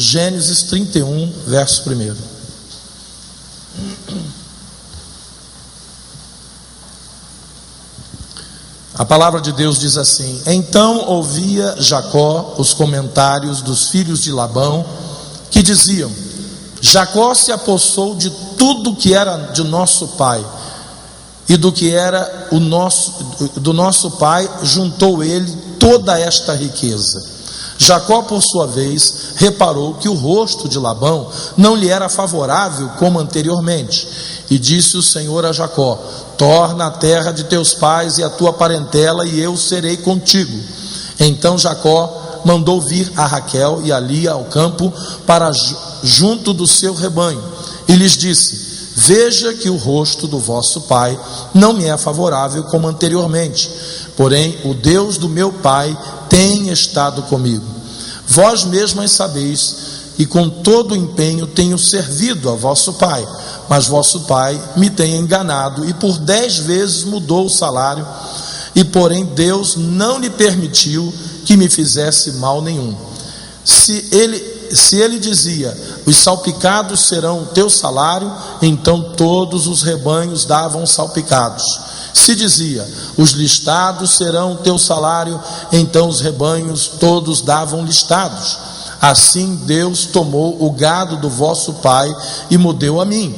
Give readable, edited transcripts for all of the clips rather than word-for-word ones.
Gênesis 31, verso 1. A palavra de Deus diz assim: então ouvia Jacó os comentários dos filhos de Labão, que diziam: Jacó se apossou de tudo que era de nosso pai, e do que era do nosso pai juntou ele toda esta riqueza. Jacó, por sua vez, reparou que o rosto de Labão não lhe era favorável como anteriormente, e disse o Senhor a Jacó: torna a terra de teus pais e a tua parentela, e eu serei contigo. Então Jacó mandou vir a Raquel e a Lia ao campo para junto do seu rebanho, e lhes disse: veja que o rosto do vosso pai não me é favorável como anteriormente, porém o Deus do meu pai tem estado comigo. Vós mesmas sabeis que com todo o empenho tenho servido a vosso pai, mas vosso pai me tem enganado, e por 10 vezes mudou o salário, e porém Deus não lhe permitiu que me fizesse mal nenhum. Se ele dizia: os salpicados serão o teu salário, então todos os rebanhos davam salpicados. Se dizia: os listados serão o teu salário, então os rebanhos todos davam listados. Assim Deus tomou o gado do vosso pai e me deu a mim.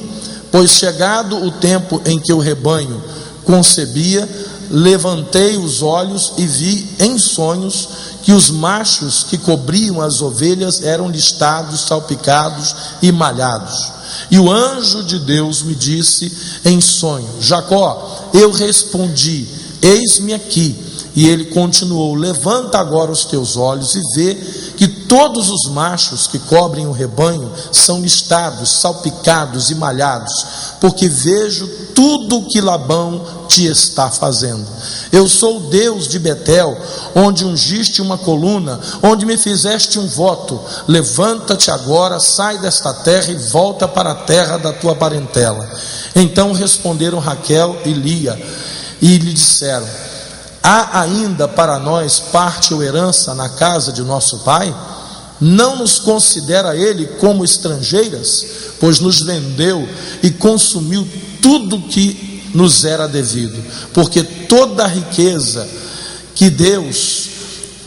Pois chegado o tempo em que o rebanho concebia, levantei os olhos e vi em sonhos que os machos que cobriam as ovelhas eram listados, salpicados e malhados. E o anjo de Deus me disse em sonho: Jacó. Eu respondi: eis-me aqui. E ele continuou: levanta agora os teus olhos e vê que todos os machos que cobrem o rebanho são listados, salpicados e malhados, porque vejo tudo o que Labão te está fazendo. Eu sou o Deus de Betel, onde ungiste uma coluna, onde me fizeste um voto. Levanta-te agora, sai desta terra e volta para a terra da tua parentela. Então responderam Raquel e Lia e lhe disseram: há ainda para nós parte ou herança na casa de nosso pai? Não nos considera ele como estrangeiras, pois nos vendeu e consumiu tudo que nos era devido, porque toda a riqueza que Deus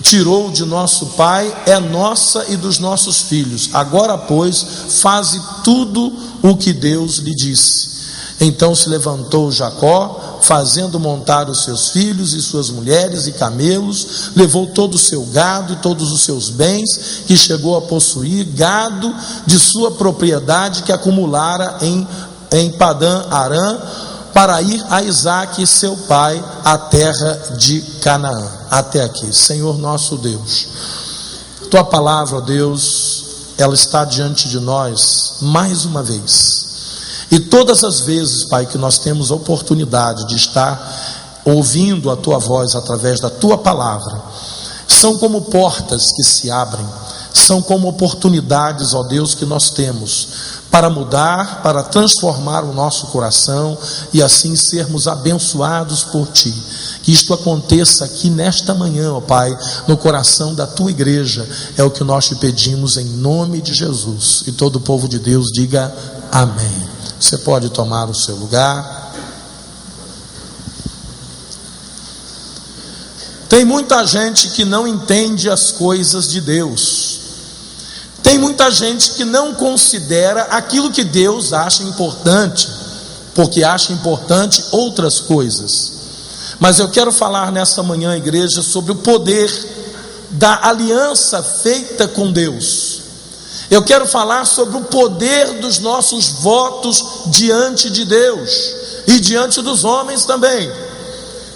tirou de nosso pai é nossa e dos nossos filhos. Agora, pois, faze tudo o que Deus lhe disse. Então se levantou Jacó, fazendo montar os seus filhos e suas mulheres e camelos, levou todo o seu gado e todos os seus bens, que chegou a possuir, gado de sua propriedade que acumulara em Padã Arã, para ir a Isaque seu pai à terra de Canaã. Até aqui. Senhor nosso Deus, tua palavra, ó Deus, ela está diante de nós mais uma vez. E todas as vezes, Pai, que nós temos a oportunidade de estar ouvindo a tua voz através da tua palavra, são como portas que se abrem, são como oportunidades, ó Deus, que nós temos para mudar, para transformar o nosso coração e assim sermos abençoados por ti. Que isto aconteça aqui nesta manhã, ó Pai, no coração da tua igreja, é o que nós te pedimos em nome de Jesus. E todo o povo de Deus diga amém. Você pode tomar o seu lugar. Tem muita gente que não entende as coisas de Deus. Tem muita gente que não considera aquilo que Deus acha importante, porque acha importante outras coisas. Mas eu quero falar nessa manhã, igreja, sobre o poder da aliança feita com Deus. Eu quero falar sobre o poder dos nossos votos diante de Deus e diante dos homens também,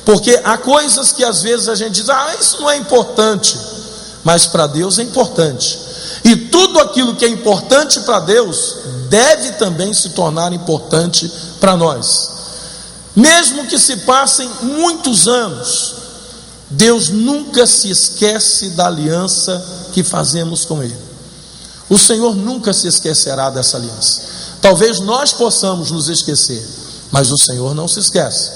porque há coisas que às vezes a gente diz: isso não é importante, mas para Deus é importante, e tudo aquilo que é importante para Deus deve também se tornar importante para nós, mesmo que se passem muitos anos. Deus nunca se esquece da aliança que fazemos com Ele. O Senhor nunca se esquecerá dessa aliança. Talvez nós possamos nos esquecer, mas o Senhor não se esquece.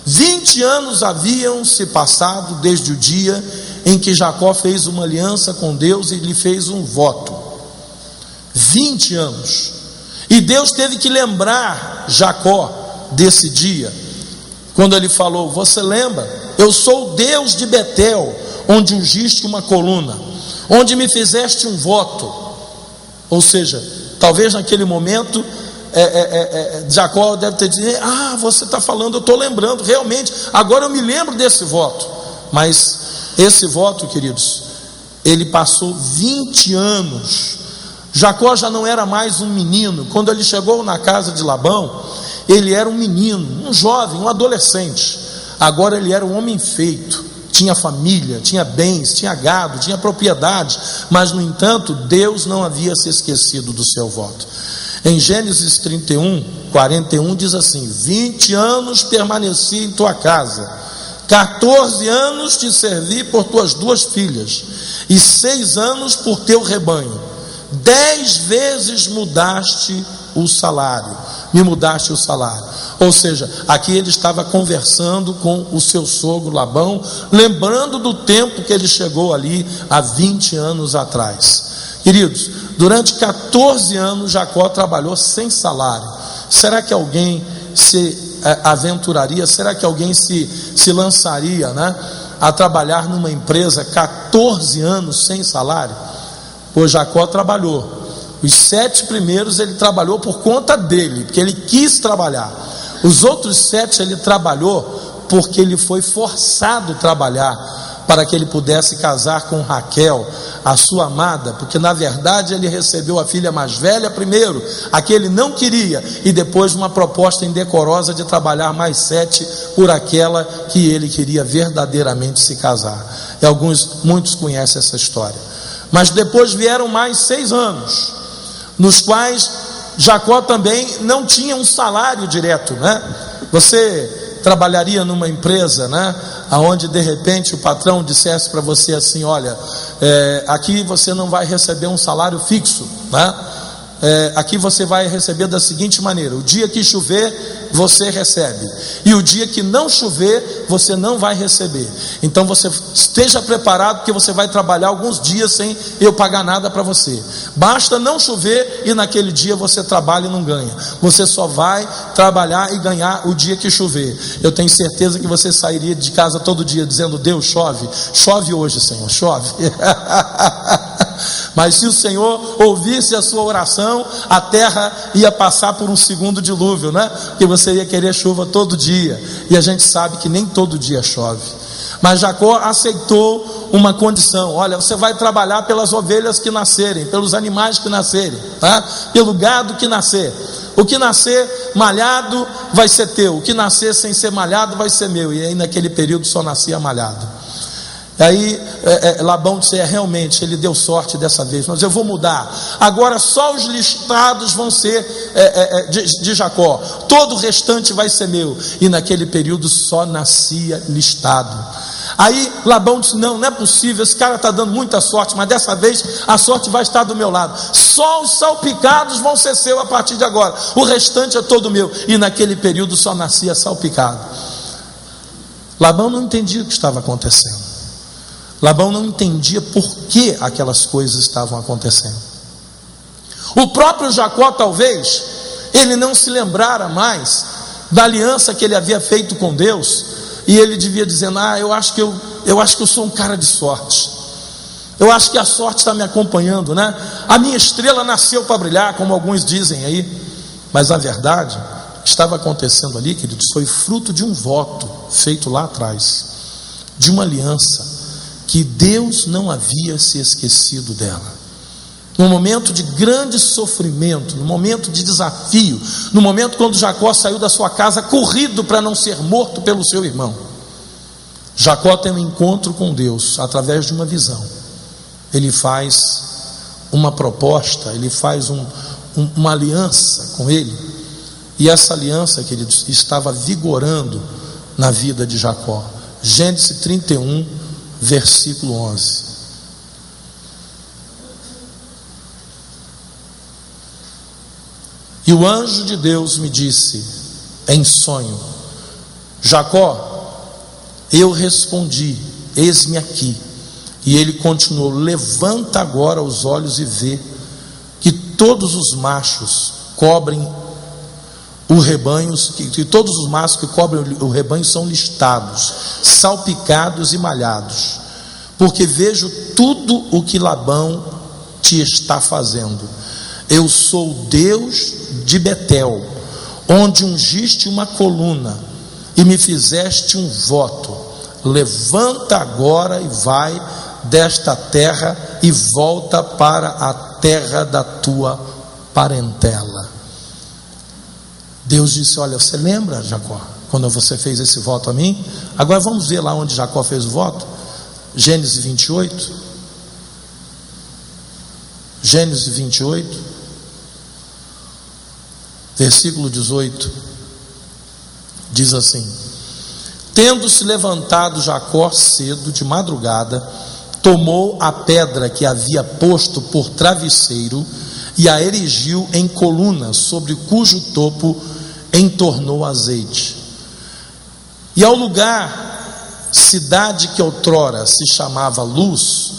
20 anos haviam se passado desde o dia em que Jacó fez uma aliança com Deus e lhe fez um voto. 20 anos. E Deus teve que lembrar Jacó desse dia, quando ele falou: você lembra? Eu sou o Deus de Betel, onde ungiste uma coluna, onde me fizeste um voto. Ou seja, talvez naquele momento Jacó deve ter dito: você está falando, eu estou lembrando, realmente, agora eu me lembro desse voto. Mas esse voto, queridos, ele passou 20 anos. Jacó já não era mais um menino. Quando ele chegou na casa de Labão, ele era um menino, um jovem, um adolescente. Agora ele era um homem feito, tinha família, tinha bens, tinha gado, tinha propriedade. Mas no entanto, Deus não havia se esquecido do seu voto. Em Gênesis 31, 41 diz assim: 20 anos permaneci em tua casa, 14 anos te servi por tuas 2 filhas, e 6 anos por teu rebanho. 10 vezes mudaste o salário, me mudaste o salário. Ou seja, aqui ele estava conversando com o seu sogro Labão, lembrando do tempo que ele chegou ali há 20 anos atrás. Queridos, durante 14 anos Jacó trabalhou sem salário. Será que alguém se aventuraria? Será que alguém se lançaria, a trabalhar numa empresa 14 anos sem salário? Pois Jacó trabalhou. Os 7 primeiros ele trabalhou por conta dele, porque ele quis trabalhar. Os outros 7 ele trabalhou porque ele foi forçado a trabalhar, para que ele pudesse casar com Raquel, a sua amada, porque na verdade ele recebeu a filha mais velha primeiro, a que ele não queria, e depois uma proposta indecorosa de trabalhar mais 7 por aquela que ele queria verdadeiramente se casar. E muitos conhecem essa história. Mas depois vieram mais 6 anos, nos quais Jacó também não tinha um salário direto, Você trabalharia numa empresa, onde de repente o patrão dissesse para você assim: olha, aqui você não vai receber um salário fixo, aqui você vai receber da seguinte maneira: o dia que chover você recebe, e o dia que não chover você não vai receber. Então você esteja preparado, porque você vai trabalhar alguns dias sem eu pagar nada para você. Basta não chover e naquele dia você trabalha e não ganha. Você só vai trabalhar e ganhar o dia que chover. Eu tenho certeza que você sairia de casa todo dia dizendo: Deus, chove hoje, Senhor, chove. Mas se o Senhor ouvisse a sua oração, a terra ia passar por um segundo dilúvio, Porque você ia querer chuva todo dia, e a gente sabe que nem todo dia chove. Mas Jacó aceitou uma condição: olha, você vai trabalhar pelas ovelhas que nascerem, pelos animais que nascerem, pelo gado que nascer. O que nascer malhado vai ser teu, o que nascer sem ser malhado vai ser meu. E aí naquele período só nascia malhado. Aí Labão disse: realmente ele deu sorte dessa vez, mas eu vou mudar. Agora só os listados vão ser de Jacó, todo o restante vai ser meu. E naquele período só nascia listado. Aí Labão disse: não é possível, esse cara está dando muita sorte, mas dessa vez a sorte vai estar do meu lado. Só os salpicados vão ser seu a partir de agora, o restante é todo meu. E naquele período só nascia salpicado. Labão não entendia o que estava acontecendo. Labão não entendia por que aquelas coisas estavam acontecendo. O próprio Jacó, talvez, ele não se lembrara mais da aliança que ele havia feito com Deus, e ele devia dizer: eu acho que eu sou um cara de sorte. Eu acho que a sorte está me acompanhando, A minha estrela nasceu para brilhar, como alguns dizem aí. Mas na verdade, o que estava acontecendo ali, queridos, foi fruto de um voto feito lá atrás, de uma aliança que Deus não havia se esquecido dela. No momento de grande sofrimento, no momento de desafio, no momento quando Jacó saiu da sua casa corrido para não ser morto pelo seu irmão, Jacó tem um encontro com Deus através de uma visão. Ele faz uma proposta, ele faz uma aliança com ele, e essa aliança, queridos, estava vigorando na vida de Jacó. Gênesis 31, versículo 11. E o anjo de Deus me disse em sonho: Jacó. Eu respondi: eis-me aqui. E ele continuou: levanta agora os olhos e vê que todos os machos cobrem o rebanho, que todos os machos que cobrem o rebanho são listados, salpicados e malhados, porque vejo tudo o que Labão te está fazendo. Eu sou Deus de Betel, onde ungiste uma coluna e me fizeste um voto. Levanta agora e vai desta terra e volta para a terra da tua parentela. Deus disse: olha, você lembra, Jacó, quando você fez esse voto a mim? Agora vamos ver lá onde Jacó fez o voto. Gênesis 28. Gênesis 28, versículo 18, diz assim: tendo-se levantado Jacó cedo, de madrugada, tomou a pedra que havia posto por travesseiro e a erigiu em coluna, sobre cujo topo entornou azeite. E ao lugar, cidade que outrora se chamava Luz,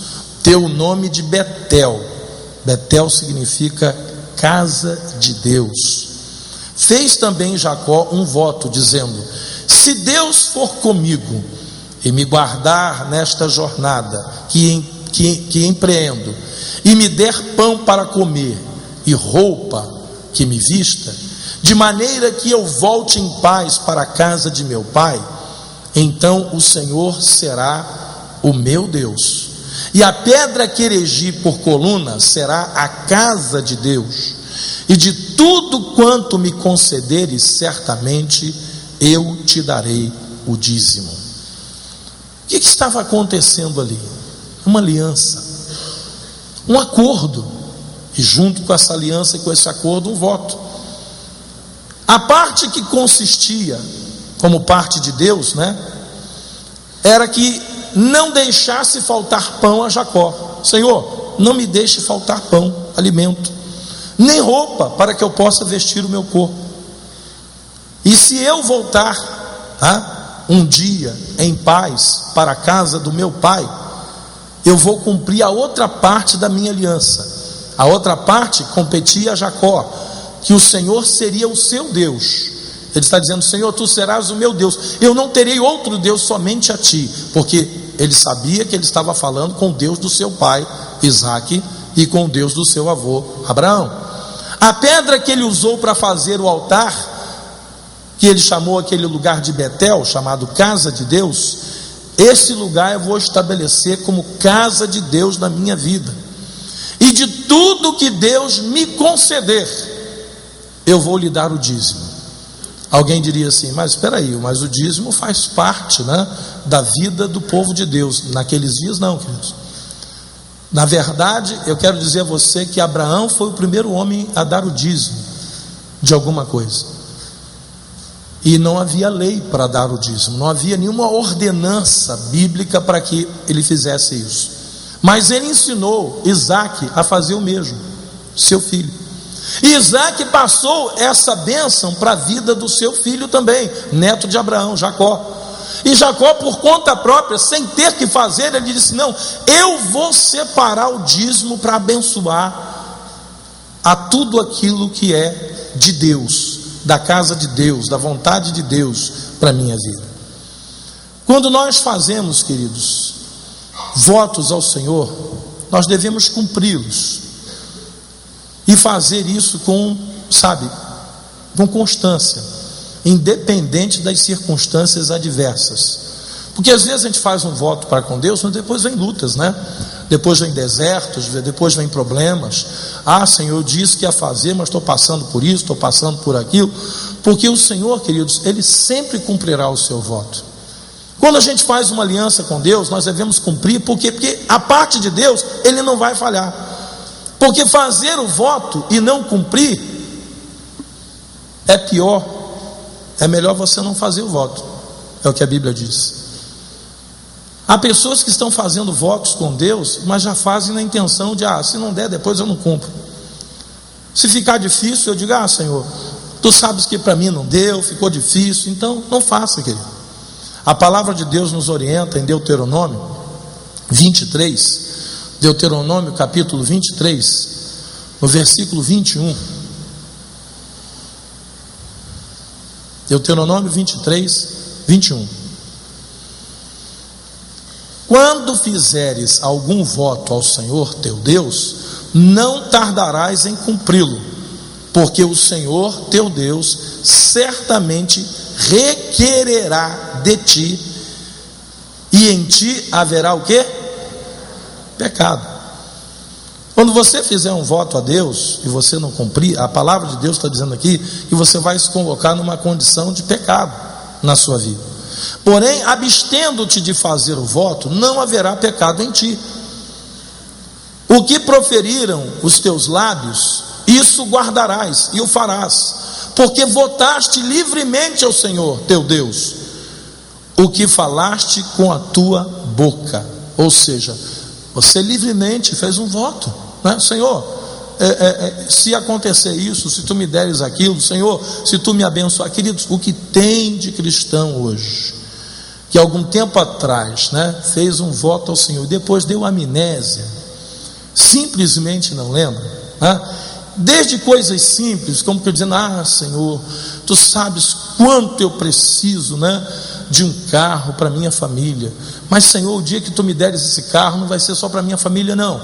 deu o nome de Betel. Betel significa casa de Deus. Fez também Jacó um voto, dizendo: se Deus for comigo e me guardar nesta jornada que empreendo, e me der pão para comer e roupa que me vista, de maneira que eu volte em paz para a casa de meu pai, então o Senhor será o meu Deus, e a pedra que erigi por coluna será a casa de Deus, e de tudo quanto me concederes, certamente eu te darei o dízimo. O que estava acontecendo ali? Uma aliança, um acordo, e junto com essa aliança e com esse acordo, um voto. A parte que consistia como parte de Deus, era que não deixasse faltar pão a Jacó. Senhor, não me deixe faltar pão, alimento, nem roupa para que eu possa vestir o meu corpo. E se eu voltar um dia em paz para a casa do meu pai, eu vou cumprir a outra parte da minha aliança. A outra parte competia a Jacó, que o Senhor seria o seu Deus. Ele está dizendo: Senhor, tu serás o meu Deus, eu não terei outro Deus, somente a ti. Porque ele sabia que ele estava falando com o Deus do seu pai Isaque e com o Deus do seu avô Abraão. A pedra que ele usou para fazer o altar, que ele chamou aquele lugar de Betel, chamado casa de Deus, esse lugar eu vou estabelecer como casa de Deus na minha vida, e de tudo que Deus me conceder, eu vou lhe dar o dízimo. Alguém diria assim: mas espera aí, mas o dízimo faz parte da vida do povo de Deus. Naqueles dias não, queridos. Na verdade, eu quero dizer a você que Abraão foi o primeiro homem a dar o dízimo de alguma coisa, e não havia lei para dar o dízimo, não havia nenhuma ordenança bíblica para que ele fizesse isso, mas ele ensinou Isaque a fazer o mesmo, seu filho. E Isaque passou essa bênção para a vida do seu filho também, neto de Abraão, Jacó. E Jacó, por conta própria, sem ter que fazer, ele disse: não, eu vou separar o dízimo para abençoar a tudo aquilo que é de Deus, da casa de Deus, da vontade de Deus para a minha vida. Quando nós fazemos, queridos, votos ao Senhor, nós devemos cumpri-los e fazer isso com constância, independente das circunstâncias adversas. Porque às vezes a gente faz um voto para com Deus, mas depois vem lutas, depois vem desertos, depois vem problemas. Senhor, eu disse que ia fazer, mas estou passando por isso, estou passando por aquilo. Porque o Senhor, queridos, Ele sempre cumprirá o seu voto. Quando a gente faz uma aliança com Deus, nós devemos cumprir, porque a parte de Deus, Ele não vai falhar. Porque fazer o voto e não cumprir é pior. É melhor você não fazer o voto, é o que a Bíblia diz. Há pessoas que estão fazendo votos com Deus, mas já fazem na intenção de: se não der, depois eu não cumpro. Se ficar difícil, eu digo: Senhor, tu sabes que para mim não deu, ficou difícil, então não faça, querido. A palavra de Deus nos orienta em Deuteronômio 23, Deuteronômio capítulo 23, no versículo 21, Deuteronômio 23, 21. Quando fizeres algum voto ao Senhor teu Deus, não tardarás em cumpri-lo, porque o Senhor teu Deus certamente requererá de ti, e em ti haverá o quê? Pecado. Quando você fizer um voto a Deus e você não cumprir, a palavra de Deus está dizendo aqui que você vai se colocar numa condição de pecado na sua vida. Porém, abstendo-te de fazer o voto, não haverá pecado em ti. O que proferiram os teus lábios, isso guardarás e o farás, porque votaste livremente ao Senhor teu Deus o que falaste com a tua boca. Ou seja, você livremente fez um voto, né? Senhor, se acontecer isso, se tu me deres aquilo, Senhor, se tu me abençoar. Queridos, o que tem de cristão hoje, que algum tempo atrás, né, fez um voto ao Senhor, depois deu amnésia, simplesmente não lembra, né? Desde coisas simples, como que dizendo, Senhor, tu sabes quanto eu preciso, né, de um carro para minha família, mas Senhor, o dia que tu me deres esse carro, não vai ser só para minha família não,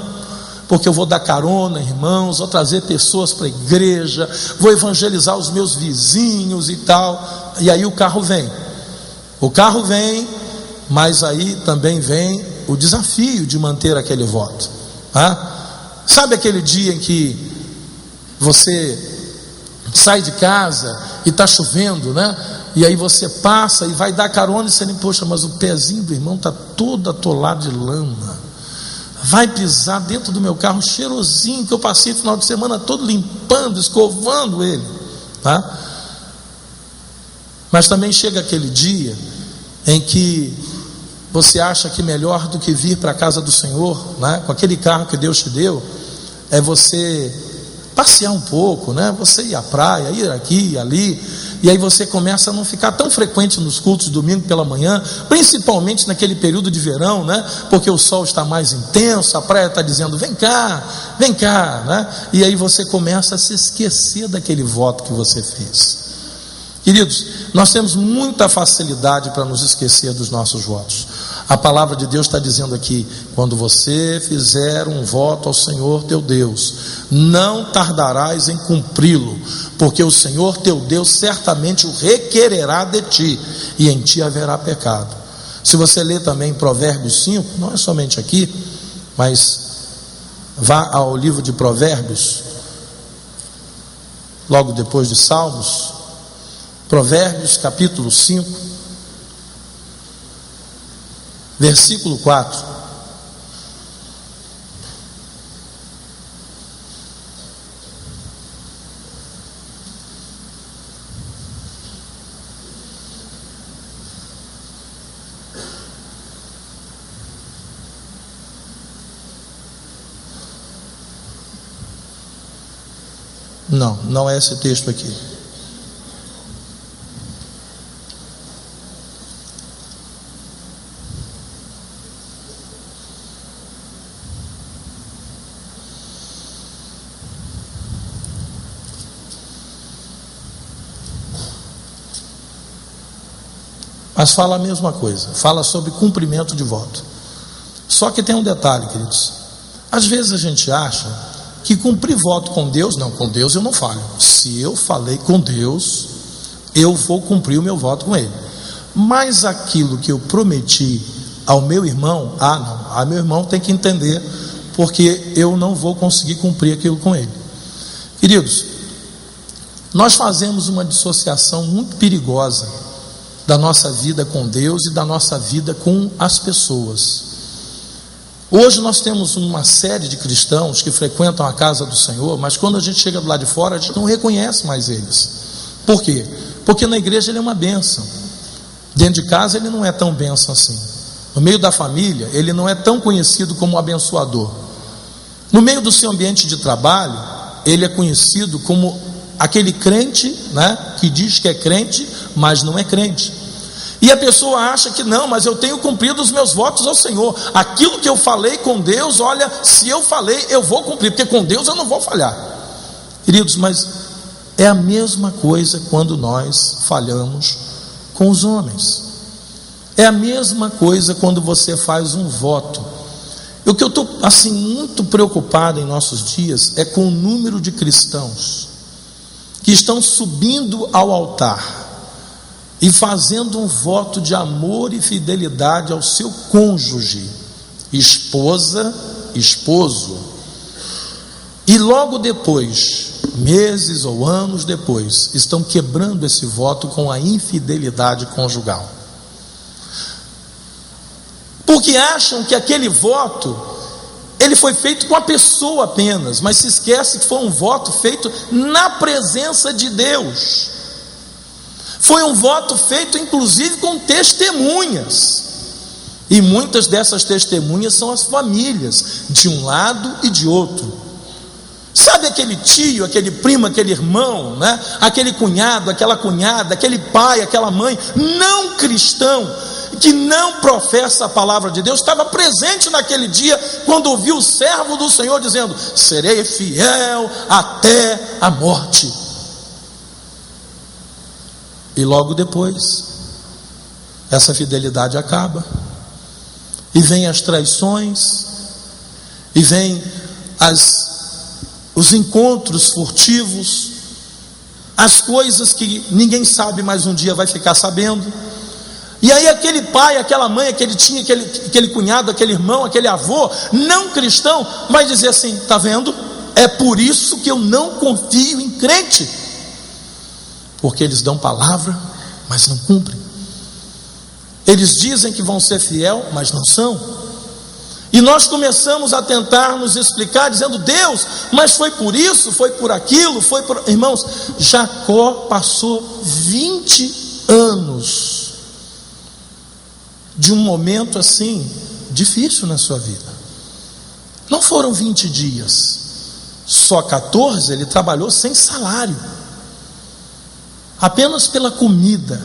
porque eu vou dar carona, irmãos, vou trazer pessoas para a igreja, vou evangelizar os meus vizinhos e tal. E aí o carro vem, mas aí também vem o desafio de manter aquele voto, sabe aquele dia em que você sai de casa e está chovendo, né? E aí você passa e vai dar carona e você nem, poxa, mas o pezinho do irmão está todo atolado de lama, vai pisar dentro do meu carro cheirosinho, que eu passei o final de semana todo limpando, escovando ele, tá? Mas também chega aquele dia em que você acha que melhor do que vir para a casa do Senhor, né, com aquele carro que Deus te deu, é você passear um pouco, né? Você ir à praia, ir aqui e ali, e aí você começa a não ficar tão frequente nos cultos domingo pela manhã, principalmente naquele período de verão, né? Porque o sol está mais intenso, a praia está dizendo vem cá, né? E aí você começa a se esquecer daquele voto que você fez. Queridos, nós temos muita facilidade para nos esquecer dos nossos votos. A palavra de Deus está dizendo aqui, quando você fizer um voto ao Senhor teu Deus, não tardarás em cumpri-lo, porque o Senhor teu Deus certamente o requererá de ti, e em ti haverá pecado. Se você ler também Provérbios 5, não é somente aqui, mas vá ao livro de Provérbios, logo depois de Salmos, Provérbios capítulo 5, versículo 4. Não é esse texto aqui. Mas fala a mesma coisa, fala sobre cumprimento de voto. Só que tem um detalhe, queridos. Às vezes a gente acha que cumprir voto com Deus, não, com Deus eu não falho. Se eu falei com Deus, eu vou cumprir o meu voto com Ele. Mas aquilo que eu prometi ao meu irmão, não, meu irmão tem que entender, porque eu não vou conseguir cumprir aquilo com ele. Queridos, nós fazemos uma dissociação muito perigosa da nossa vida com Deus e da nossa vida com as pessoas. Hoje nós temos uma série de cristãos que frequentam a casa do Senhor, mas quando a gente chega do lado de fora, a gente não reconhece mais eles. Por quê? Porque na igreja ele é uma bênção, dentro de casa ele não é tão bênção assim, no meio da família ele não é tão conhecido como abençoador, no meio do seu ambiente de trabalho ele é conhecido como aquele crente, né, que diz que é crente, mas não é crente. E a pessoa acha que não, mas eu tenho cumprido os meus votos ao Senhor. Aquilo que eu falei com Deus, olha, se eu falei, eu vou cumprir, porque com Deus eu não vou falhar. Queridos, mas é a mesma coisa quando nós falhamos com os homens. É a mesma coisa quando você faz um voto. O que eu estou assim muito preocupado em nossos dias é com o número de cristãos que estão subindo ao altar e fazendo um voto de amor e fidelidade ao seu cônjuge, esposa, esposo, e logo depois, meses ou anos depois, estão quebrando esse voto com a infidelidade conjugal, porque acham que aquele voto ele foi feito com a pessoa apenas, mas se esquece que foi um voto feito na presença de Deus. Foi um voto feito inclusive com testemunhas, e muitas dessas testemunhas são as famílias, de um lado e de outro. Sabe aquele tio, aquele primo, aquele irmão, né? Aquele cunhado, aquela cunhada, aquele pai, aquela mãe não cristão, que não professa a palavra de Deus, estava presente naquele dia, quando ouviu o servo do Senhor dizendo: serei fiel até a morte. E logo depois, essa fidelidade acaba, e vem as traições, e vem os encontros furtivos, as coisas que ninguém sabe, mas um dia vai ficar sabendo. E aí aquele pai, aquela mãe, aquele cunhado, aquele irmão, aquele avô, não cristão, vai dizer assim: está vendo? É por isso que eu não confio em crente, porque eles dão palavra, mas não cumprem. Eles dizem que vão ser fiel, mas não são. E nós começamos a tentar nos explicar, dizendo: Deus, mas foi por isso, foi por aquilo, foi por... Irmãos, Jacó passou 20 anos de um momento assim difícil na sua vida. Não foram 20 dias, só 14 ele trabalhou sem salário, apenas pela comida,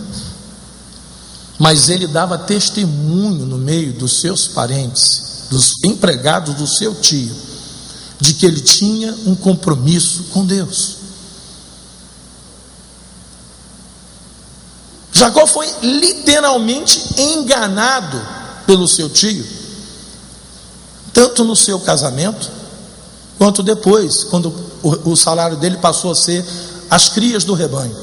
mas ele dava testemunho no meio dos seus parentes, dos empregados do seu tio, de que ele tinha um compromisso com Deus. Jacó foi literalmente enganado pelo seu tio, tanto no seu casamento, quanto depois, quando o salário dele passou a ser as crias do rebanho.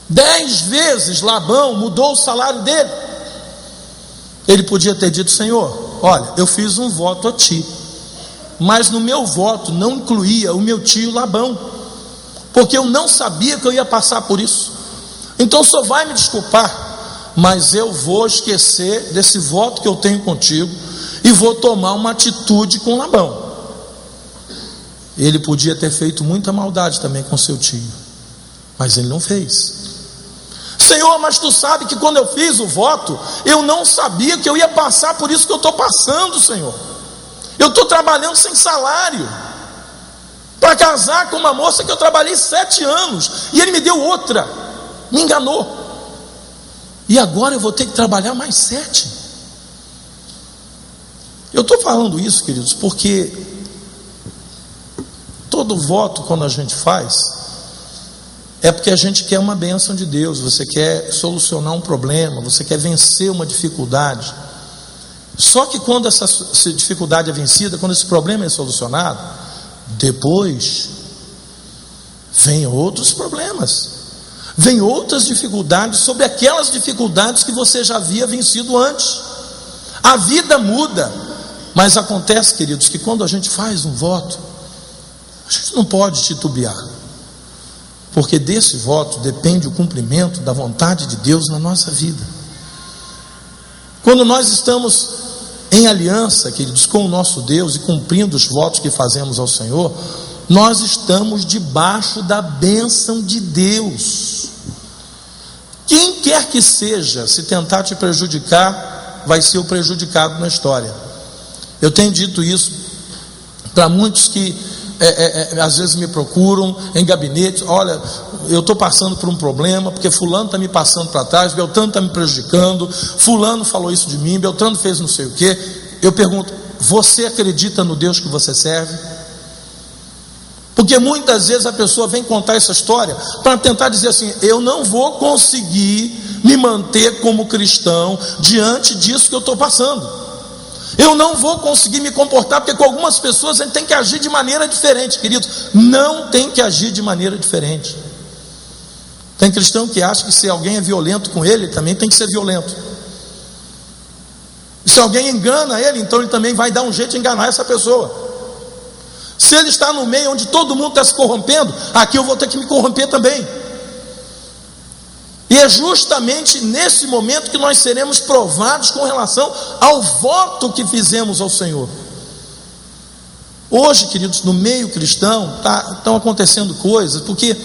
10 vezes Labão mudou o salário dele. Ele podia ter dito: Senhor, olha, eu fiz um voto a ti, mas no meu voto não incluía o meu tio Labão, porque eu não sabia que eu ia passar por isso. Então o senhor vai me desculpar, mas eu vou esquecer desse voto que eu tenho contigo e vou tomar uma atitude com Labão. Ele podia ter feito muita maldade também com seu tio, mas ele não fez. Senhor, mas tu sabe que quando eu fiz o voto, eu não sabia que eu ia passar por isso que eu estou passando, Senhor. Eu estou trabalhando sem salário, para casar com uma moça que eu trabalhei 7 anos, e ele me deu outra, me enganou, e agora eu vou ter que trabalhar mais 7. Eu estou falando isso, queridos, porque todo voto, quando a gente faz, é porque a gente quer uma bênção de Deus. Você quer solucionar um problema, você quer vencer uma dificuldade. Só que quando essa dificuldade é vencida, quando esse problema é solucionado, depois vem outros problemas, vem outras dificuldades sobre aquelas dificuldades que você já havia vencido antes. A vida muda, mas acontece, queridos, que quando a gente faz um voto, a gente não pode titubear, porque desse voto depende o cumprimento da vontade de Deus na nossa vida. Quando nós estamos em aliança, queridos, com o nosso Deus e cumprindo os votos que fazemos ao Senhor, nós estamos debaixo da bênção de Deus. Quem quer que seja, se tentar te prejudicar, vai ser o prejudicado na história. Eu tenho dito isso para muitos que às vezes me procuram em gabinete: olha, eu estou passando por um problema, porque fulano está me passando para trás, Beltrano está me prejudicando, fulano falou isso de mim, Beltrano fez não sei o quê. Eu pergunto: você acredita no Deus que você serve? Porque muitas vezes a pessoa vem contar essa história para tentar dizer assim: eu não vou conseguir me manter como cristão diante disso que eu estou passando, eu não vou conseguir me comportar, porque com algumas pessoas a gente tem que agir de maneira diferente. Queridos, não tem que agir de maneira diferente. Tem cristão que acha que se alguém é violento com ele também tem que ser violento. Se alguém engana ele, então ele também vai dar um jeito de enganar essa pessoa. Se ele está no meio onde todo mundo está se corrompendo, aqui eu vou ter que me corromper também. E é justamente nesse momento que nós seremos provados com relação ao voto que fizemos ao Senhor. Hoje, queridos, no meio cristão estão acontecendo coisas, porque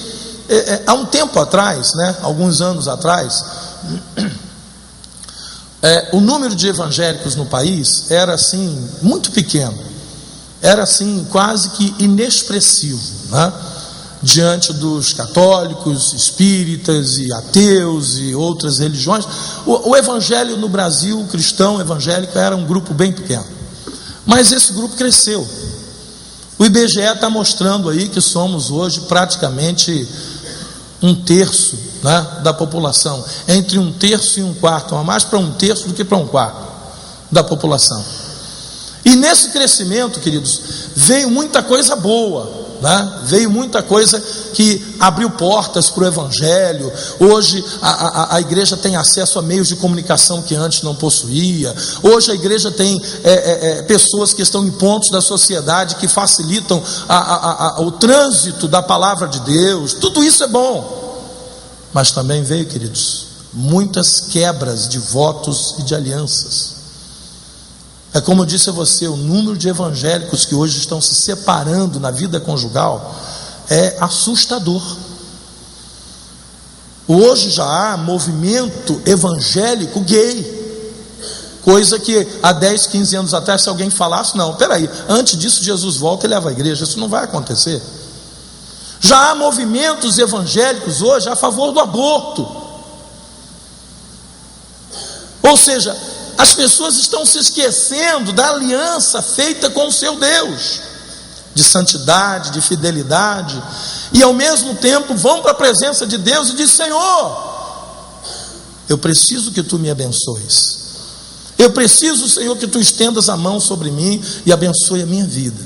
há um tempo atrás, alguns anos atrás, o número de evangélicos no país era assim muito pequeno, era assim quase que inexpressivo, diante dos católicos, espíritas e ateus e outras religiões. O evangelho no Brasil, o cristão evangélico, era um grupo bem pequeno, mas esse grupo cresceu. O IBGE está mostrando aí que somos hoje praticamente 1/3 da população, entre 1/3 e 1/4, a mais para 1/3 do que para 1/4 da população. E nesse crescimento, queridos, veio muita coisa boa, veio muita coisa que abriu portas para o evangelho. Hoje a igreja tem acesso a meios de comunicação que antes não possuía. Hoje a igreja tem pessoas que estão em pontos da sociedade que facilitam o trânsito da palavra de Deus. Tudo isso é bom, mas também veio, queridos, muitas quebras de votos e de alianças. É como eu disse a você, o número de evangélicos que hoje estão se separando na vida conjugal é assustador. Hoje já há movimento evangélico gay, coisa que há 10, 15 anos atrás, se alguém falasse: não, peraí, antes disso Jesus volta e leva a igreja, isso não vai acontecer. Já há movimentos evangélicos hoje a favor do aborto. Ou seja, as pessoas estão se esquecendo da aliança feita com o seu Deus, de santidade, de fidelidade, e ao mesmo tempo vão para a presença de Deus e dizem: Senhor, eu preciso que tu me abençoes, eu preciso, Senhor, que tu estendas a mão sobre mim e abençoe a minha vida.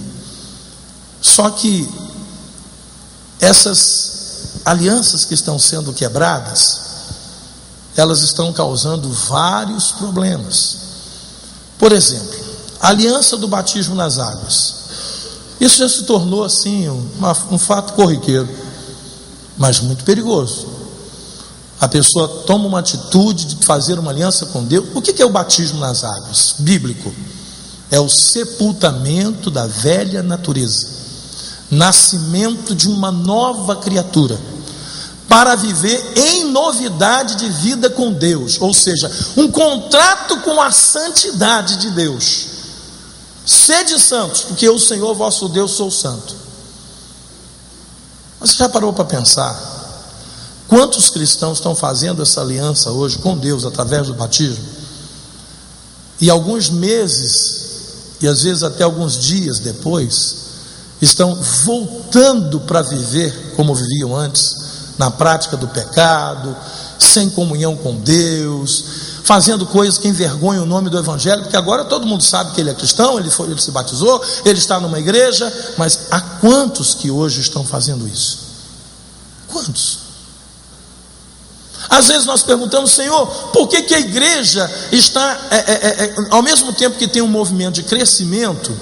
Só que essas alianças que estão sendo quebradas, elas estão causando vários problemas. Por exemplo, a aliança do batismo nas águas. Isso já se tornou assim um fato corriqueiro, mas muito perigoso. A pessoa toma uma atitude de fazer uma aliança com Deus. O que é o batismo nas águas? Bíblico. É o sepultamento da velha natureza, nascimento de uma nova criatura, para viver em novidade de vida com Deus, ou seja, um contrato com a santidade de Deus. Sede santos, porque eu, Senhor vosso Deus, sou santo. Você já parou para pensar quantos cristãos estão fazendo essa aliança hoje com Deus através do batismo? E alguns meses, e às vezes até alguns dias depois, estão voltando para viver como viviam antes, na prática do pecado, sem comunhão com Deus, fazendo coisas que envergonham o nome do evangelho, porque agora todo mundo sabe que ele é cristão, ele se batizou, ele está numa igreja, mas há quantos que hoje estão fazendo isso? Quantos? Às vezes nós perguntamos: Senhor, por que a igreja está, ao mesmo tempo que tem um movimento de crescimento,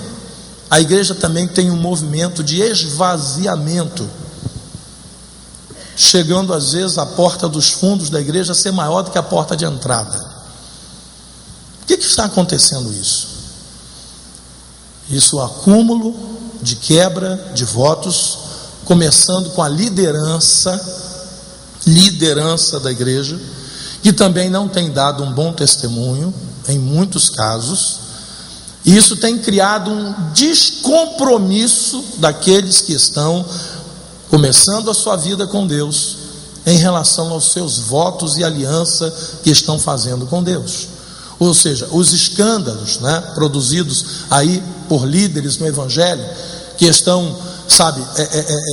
a igreja também tem um movimento de esvaziamento, chegando às vezes a porta dos fundos da igreja a ser maior do que a porta de entrada? Por que está acontecendo isso? Isso é o acúmulo de quebra de votos, começando com a liderança da igreja, que também não tem dado um bom testemunho em muitos casos, E isso tem criado um descompromisso daqueles que estão começando a sua vida com Deus em relação aos seus votos e aliança que estão fazendo com Deus. Ou seja, os escândalos, produzidos aí por líderes no Evangelho, que estão,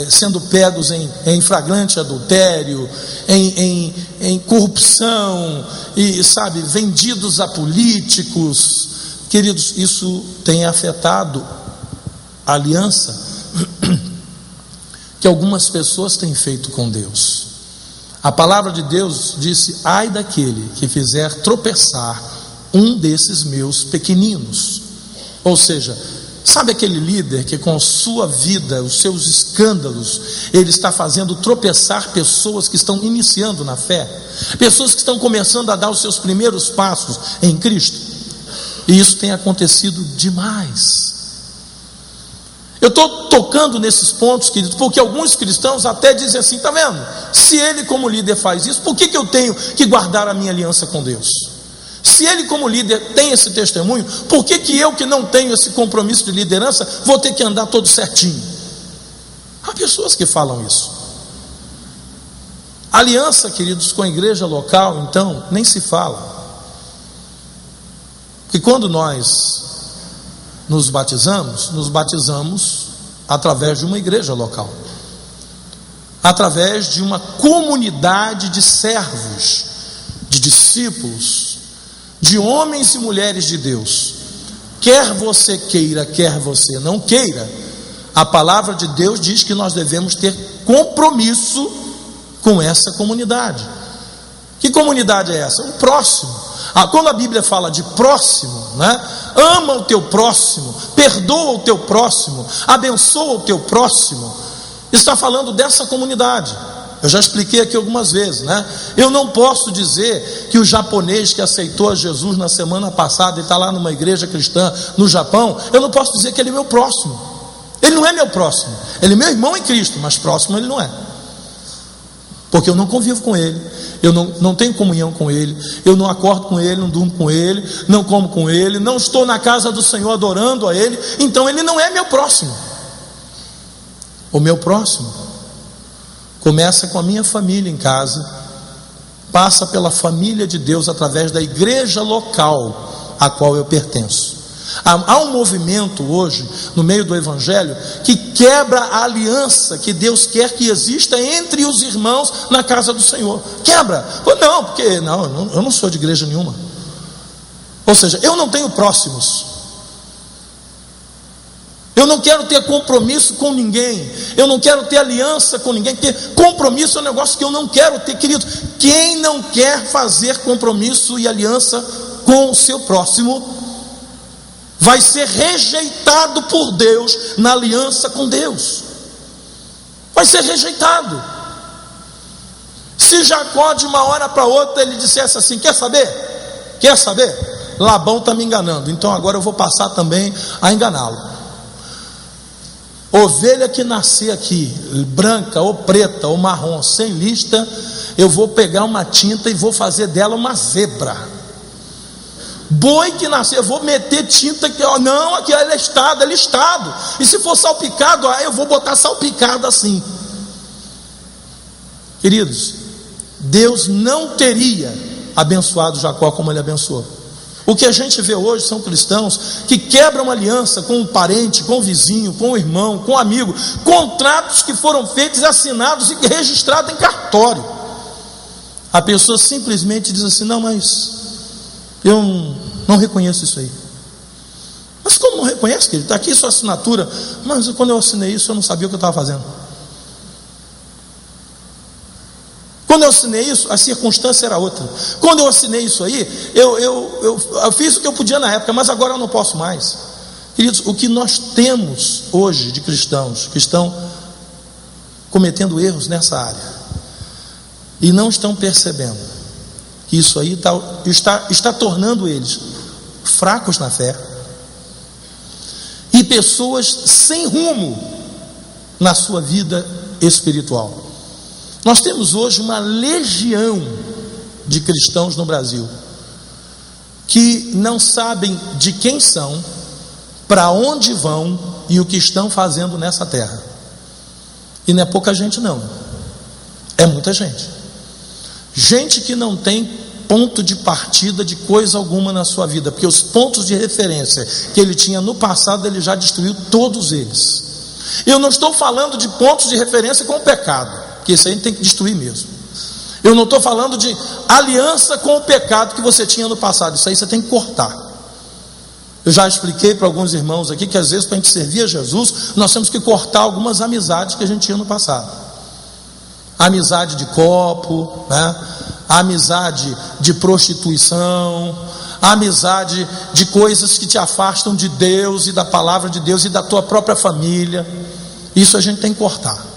sendo pegos em flagrante adultério, em corrupção, e vendidos a políticos. Queridos, isso tem afetado a aliança que algumas pessoas têm feito com Deus. A palavra de Deus disse: ai daquele que fizer tropeçar um desses meus pequeninos. Ou seja, sabe aquele líder que com sua vida, os seus escândalos, ele está fazendo tropeçar pessoas que estão iniciando na fé, pessoas que estão começando a dar os seus primeiros passos em Cristo? E isso tem acontecido demais. Eu estou tocando nesses pontos, queridos, porque alguns cristãos até dizem assim: está vendo? Se ele como líder faz isso, por que eu tenho que guardar a minha aliança com Deus? Se ele como líder tem esse testemunho, por que eu que não tenho esse compromisso de liderança vou ter que andar todo certinho? Há pessoas que falam isso. Aliança, queridos, com a igreja local, então, nem se fala. Porque quando nós nos batizamos através de uma igreja local, através de uma comunidade de servos, de discípulos, de homens e mulheres de Deus. Quer você queira, quer você não queira, a palavra de Deus diz que nós devemos ter compromisso com essa comunidade. Que comunidade é essa? O próximo. Quando a Bíblia fala de próximo, ama o teu próximo, perdoa o teu próximo, abençoa o teu próximo, está falando dessa comunidade. Eu já expliquei aqui algumas vezes, Eu não posso dizer que o japonês que aceitou a Jesus na semana passada e está lá numa igreja cristã no Japão, eu não posso dizer que ele é meu próximo. Ele não é meu próximo, ele é meu irmão em Cristo, mas próximo ele não é. Porque eu não convivo com ele, eu não tenho comunhão com ele, eu não acordo com ele, não durmo com ele, não como com ele, não estou na casa do Senhor adorando a ele, então ele não é meu próximo. O meu próximo começa com a minha família em casa, passa pela família de Deus através da igreja local a qual eu pertenço. Há um movimento hoje no meio do Evangelho que quebra a aliança que Deus quer que exista entre os irmãos na casa do Senhor. Quebra. Não, porque eu não sou de igreja nenhuma. Ou seja, eu não tenho próximos. Eu não quero ter compromisso com ninguém. Eu não quero ter aliança com ninguém. Porque compromisso é um negócio que eu não quero ter, querido. Quem não quer fazer compromisso e aliança com o seu próximo vai ser rejeitado por Deus na aliança com Deus. Vai ser rejeitado. Se Jacó de uma hora para outra ele dissesse assim: quer saber? Quer saber? Labão está me enganando, então agora eu vou passar também a enganá-lo. Ovelha que nascer aqui, branca ou preta ou marrom, sem lista, eu vou pegar uma tinta e vou fazer dela uma zebra. Boi que nascer, eu vou meter tinta que, não, aqui é listado, e se for salpicado, eu vou botar salpicado assim. Queridos, Deus não teria abençoado Jacó como ele abençoou. O que a gente vê hoje são cristãos que quebram aliança com o parente, com o vizinho, com o irmão, com o amigo, contratos que foram feitos, assinados e registrados em cartório. A pessoa simplesmente diz assim: não, mas eu não reconheço isso aí. Mas como não reconhece, querido? Está aqui sua assinatura. Mas quando eu assinei isso, eu não sabia o que eu estava fazendo. Quando eu assinei isso, a circunstância era outra. Quando eu assinei isso aí, eu fiz o que eu podia na época, mas agora eu não posso mais. Queridos, o que nós temos hoje de cristãos que estão cometendo erros nessa área e não estão percebendo que isso aí está tornando eles fracos na fé e pessoas sem rumo na sua vida espiritual. Nós temos hoje uma legião de cristãos no Brasil que não sabem de quem são, para onde vão e o que estão fazendo nessa terra. E não é pouca gente não, é muita gente. Gente que não tem ponto de partida de coisa alguma na sua vida, porque os pontos de referência que ele tinha no passado, ele já destruiu todos eles. Eu não estou falando de pontos de referência com o pecado, que isso aí a gente tem que destruir mesmo. Eu não estou falando de aliança com o pecado que você tinha no passado, isso aí você tem que cortar. Eu já expliquei para alguns irmãos aqui que às vezes para a gente servir a Jesus, nós temos que cortar algumas amizades que a gente tinha no passado. A amizade de copo, né? A amizade de prostituição, a amizade de coisas que te afastam de Deus e da palavra de Deus e da tua própria família. Isso a gente tem que cortar.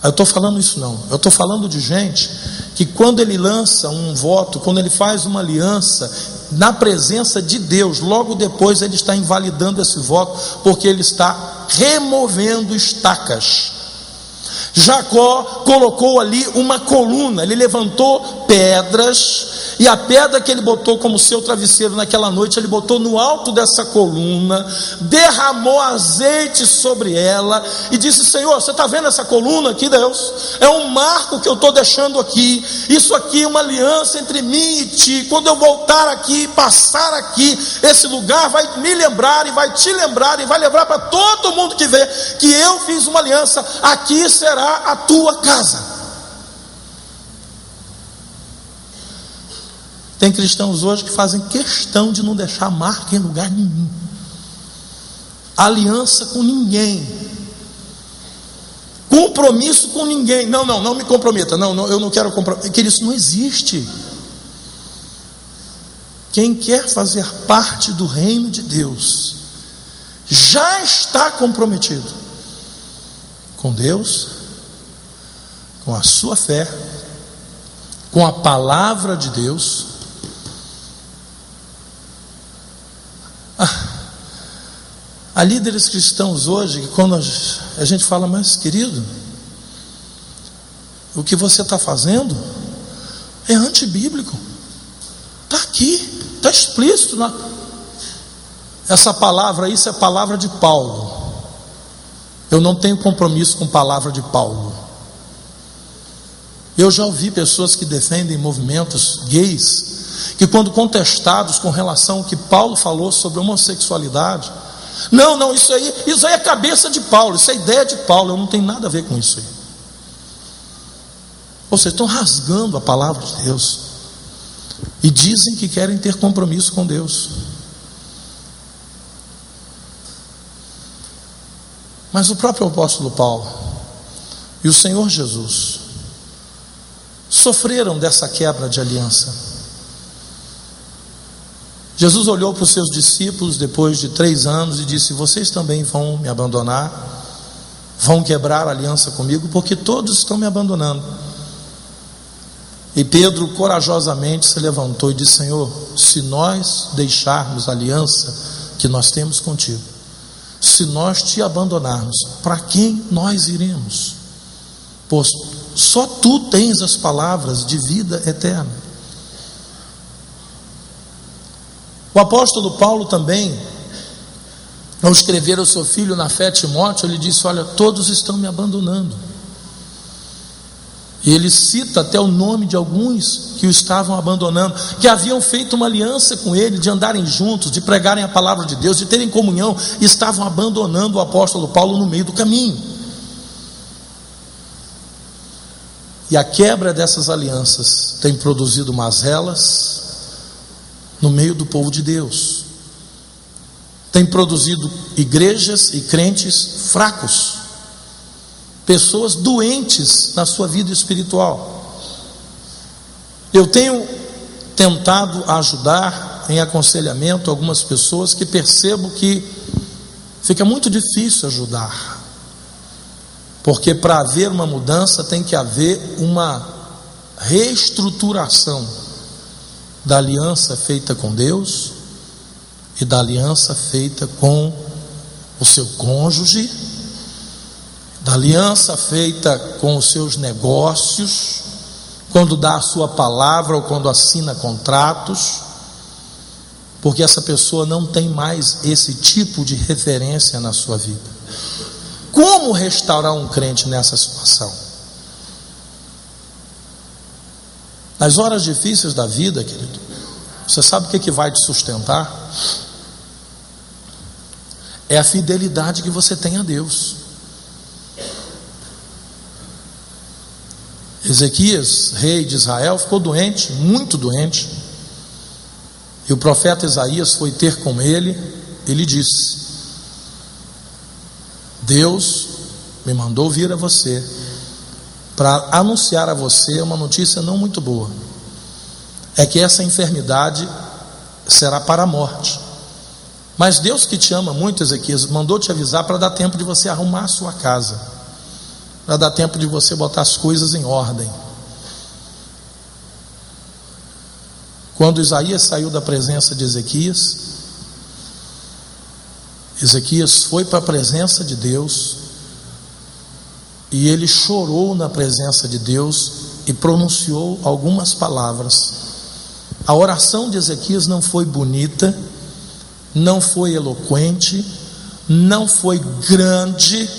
Eu estou falando isso não, eu estou falando de gente que quando ele lança um voto, quando ele faz uma aliança na presença de Deus, logo depois ele está invalidando esse voto, porque ele está removendo estacas. Jacó colocou ali uma coluna, ele levantou pedras, e a pedra que ele botou como seu travesseiro naquela noite, ele botou no alto dessa coluna, derramou azeite sobre ela, e disse: Senhor, você está vendo essa coluna aqui, Deus? É um marco que eu estou deixando aqui, isso aqui é uma aliança entre mim e ti. Quando eu voltar aqui, passar aqui, esse lugar vai me lembrar, e vai te lembrar, e vai lembrar para todo mundo que vê, que eu fiz uma aliança, aqui será a tua casa. Tem cristãos hoje que fazem questão de não deixar marca em lugar nenhum, aliança com ninguém, compromisso com ninguém. Não me comprometa, não, eu não quero comprometer. Que isso não existe. Quem quer fazer parte do reino de Deus já está comprometido com Deus, com a sua fé, com a palavra de Deus. Há líderes cristãos hoje que quando a gente fala: mas querido, o que você está fazendo é antibíblico, está aqui, está explícito essa palavra. Isso é palavra de Paulo. Eu não tenho compromisso com palavra de Paulo. Eu já ouvi pessoas que defendem movimentos gays, que quando contestados com relação ao que Paulo falou sobre homossexualidade, não, isso aí é cabeça de Paulo, isso é ideia de Paulo, eu não tenho nada a ver com isso aí. Vocês estão rasgando a palavra de Deus e dizem que querem ter compromisso com Deus. Mas o próprio apóstolo Paulo e o Senhor Jesus sofreram dessa quebra de aliança. Jesus olhou para os seus discípulos depois de 3 anos e disse: vocês também vão me abandonar, vão quebrar a aliança comigo, porque todos estão me abandonando. E Pedro corajosamente se levantou e disse: Senhor, se nós deixarmos a aliança que nós temos contigo, se nós te abandonarmos, para quem nós iremos? Pois só tu tens as palavras de vida eterna. O apóstolo Paulo também, ao escrever ao seu filho na fé, Timóteo, ele disse: olha, todos estão me abandonando. E ele cita até o nome de alguns que o estavam abandonando, que haviam feito uma aliança com ele, de andarem juntos, de pregarem a palavra de Deus, de terem comunhão, e estavam abandonando o apóstolo Paulo no meio do caminho. E a quebra dessas alianças tem produzido mazelas no meio do povo de Deus, tem produzido igrejas e crentes fracos, pessoas doentes na sua vida espiritual. Eu tenho tentado ajudar em aconselhamento algumas pessoas que percebo que fica muito difícil ajudar, porque para haver uma mudança tem que haver uma reestruturação da aliança feita com Deus e da aliança feita com o seu cônjuge, da aliança feita com os seus negócios, quando dá a sua palavra ou quando assina contratos. porque essa pessoa não tem mais esse tipo de referência na sua vida. Como restaurar um crente nessa situação? Nas horas difíceis da vida, querido, você sabe o que vai te sustentar? É a fidelidade que você tem a Deus. Ezequias, rei de Israel, ficou doente, muito doente. E o profeta Isaías foi ter com ele. Ele disse: Deus me mandou vir a você para anunciar a você uma notícia não muito boa. É que essa enfermidade será para a morte. Mas Deus, que te ama muito, Ezequias, mandou te avisar para dar tempo de você arrumar a sua casa, para dar tempo de você botar as coisas em ordem. Quando Isaías saiu da presença de Ezequias, Ezequias foi para a presença de Deus, e ele chorou na presença de Deus e pronunciou algumas palavras. A oração de Ezequias não foi bonita, não foi eloquente, não foi grande,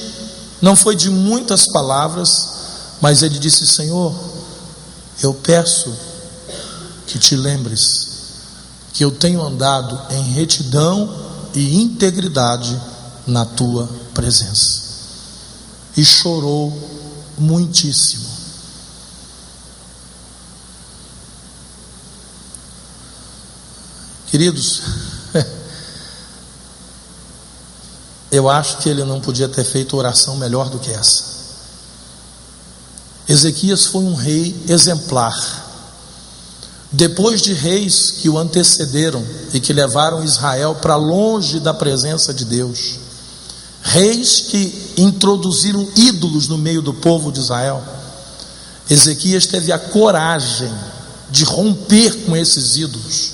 não foi de muitas palavras, mas ele disse: Senhor, eu peço que te lembres que eu tenho andado em retidão e integridade na tua presença. E chorou muitíssimo. Queridos, eu acho que ele não podia ter feito oração melhor do que essa. Ezequias foi um rei exemplar. Depois de reis que o antecederam e que levaram Israel para longe da presença de Deus, reis que introduziram ídolos no meio do povo de Israel, Ezequias teve a coragem de romper com esses ídolos,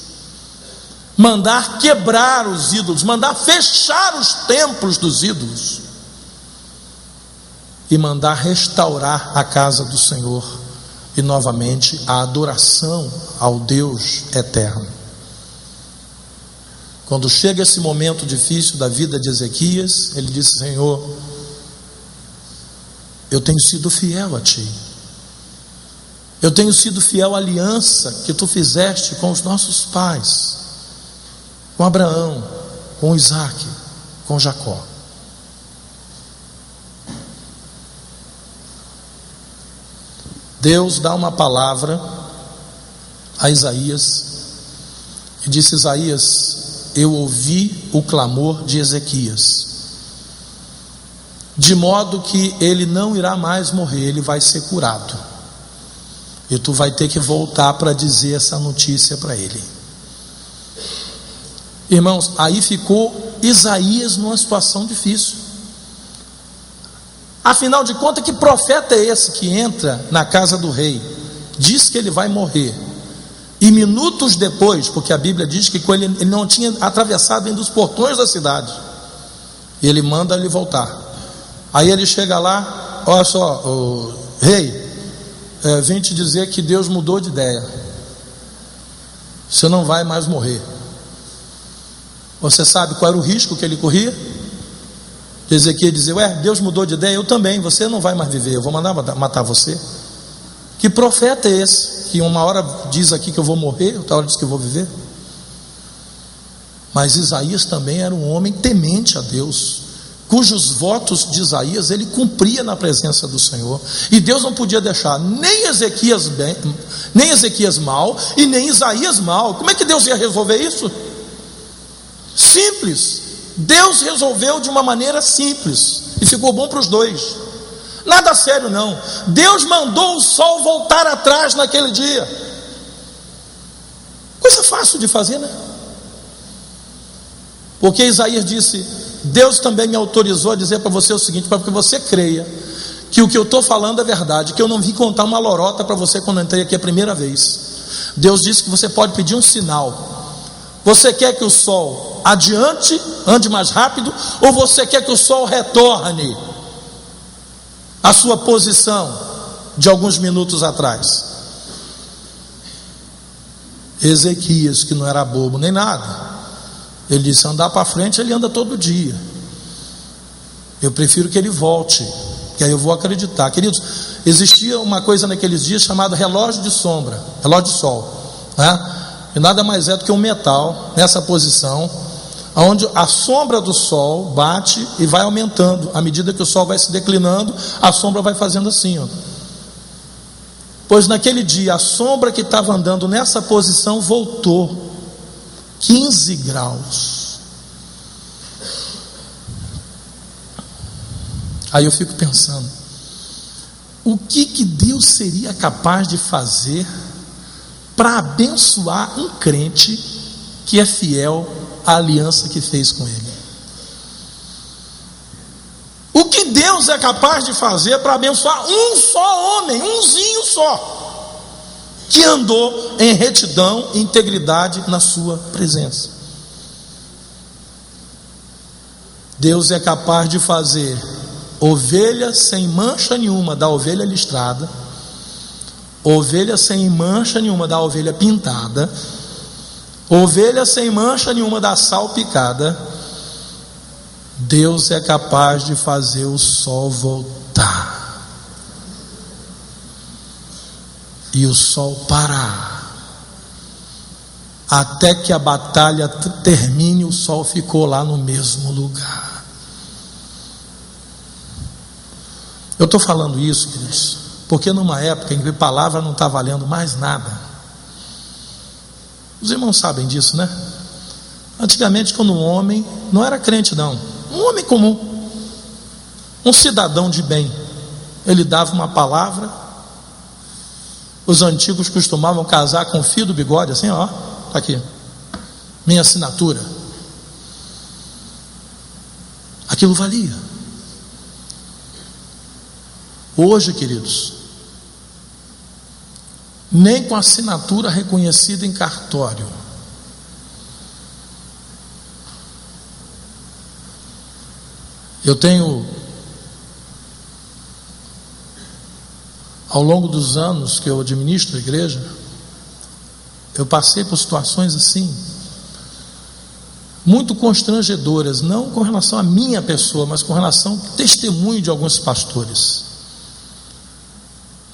mandar quebrar os ídolos, mandar fechar os templos dos ídolos e mandar restaurar a casa do Senhor e novamente a adoração ao Deus eterno. Quando chega esse momento difícil da vida de Ezequias, ele disse: Senhor, eu tenho sido fiel a ti, eu tenho sido fiel à aliança que tu fizeste com os nossos pais, com Abraão, com Isaac, com Jacó. Deus dá uma palavra a Isaías e disse: Isaías, eu ouvi o clamor de Ezequias, de modo que ele não irá mais morrer, ele vai ser curado, e tu vai ter que voltar para dizer essa notícia para ele. Irmãos, aí ficou Isaías numa situação difícil. Afinal de contas, que profeta é esse que entra na casa do rei, diz que ele vai morrer, e minutos depois, porque a Bíblia diz que ele não tinha atravessado ainda os portões da cidade, e ele manda ele voltar. Aí ele chega lá: olha só, o rei, vim te dizer que Deus mudou de ideia, você não vai mais morrer. Você sabe qual era o risco que ele corria? Ezequias dizia: Deus mudou de ideia, eu também, você não vai mais viver, eu vou mandar matar você. Que profeta é esse, que uma hora diz aqui que eu vou morrer, outra hora diz que eu vou viver? Mas Isaías também era um homem temente a Deus, cujos votos de Isaías ele cumpria na presença do Senhor, e Deus não podia deixar nem Ezequias bem, nem Ezequias mal, e nem Isaías mal. Como é que Deus ia resolver isso? Simples. Deus resolveu de uma maneira simples e ficou bom para os dois. Nada sério não. Deus mandou o sol voltar atrás naquele dia. Coisa fácil de fazer, né? Porque Isaías disse: Deus também me autorizou a dizer para você o seguinte, para que você creia que o que eu estou falando é verdade, que eu não vim contar uma lorota para você quando eu entrei aqui a primeira vez. Deus disse que você pode pedir um sinal. Você quer que o sol adiante, ande mais rápido, ou você quer que o sol retorne à sua posição de alguns minutos atrás? Ezequias, que não era bobo nem nada, Ele disse: andar para frente ele anda todo dia. Eu prefiro que ele volte, que aí eu vou acreditar. Queridos, existia uma coisa naqueles dias chamada relógio de sombra, relógio de sol, né? E nada mais é do que um metal nessa posição, onde a sombra do sol bate e vai aumentando. À medida que o sol vai se declinando, a sombra vai fazendo assim, ó. Pois naquele dia a sombra que estava andando nessa posição voltou 15 graus. Aí eu fico pensando, o que Deus seria capaz de fazer para abençoar um crente que é fiel à aliança que fez com ele? O que Deus é capaz de fazer para abençoar um só homem, umzinho só, que andou em retidão e integridade na sua presença? Deus é capaz de fazer ovelha sem mancha nenhuma da ovelha listrada, ovelha sem mancha nenhuma da ovelha pintada, ovelha sem mancha nenhuma da salpicada. Deus é capaz de fazer o sol voltar e o sol parar. Até que a batalha termine, o sol ficou lá no mesmo lugar. Eu estou falando isso, queridos, porque numa época em que a palavra não está valendo mais nada. Os irmãos sabem disso, né? Antigamente, quando um homem, não era crente não, um homem comum, um cidadão de bem, ele dava uma palavra. Os antigos costumavam casar com o fio do bigode, assim, ó, tá aqui, minha assinatura. Aquilo valia. Hoje, queridos, nem com assinatura reconhecida em cartório, eu tenho, ao longo dos anos que eu administro a igreja, eu passei por situações assim, muito constrangedoras, não com relação à minha pessoa, mas com relação ao testemunho de alguns pastores.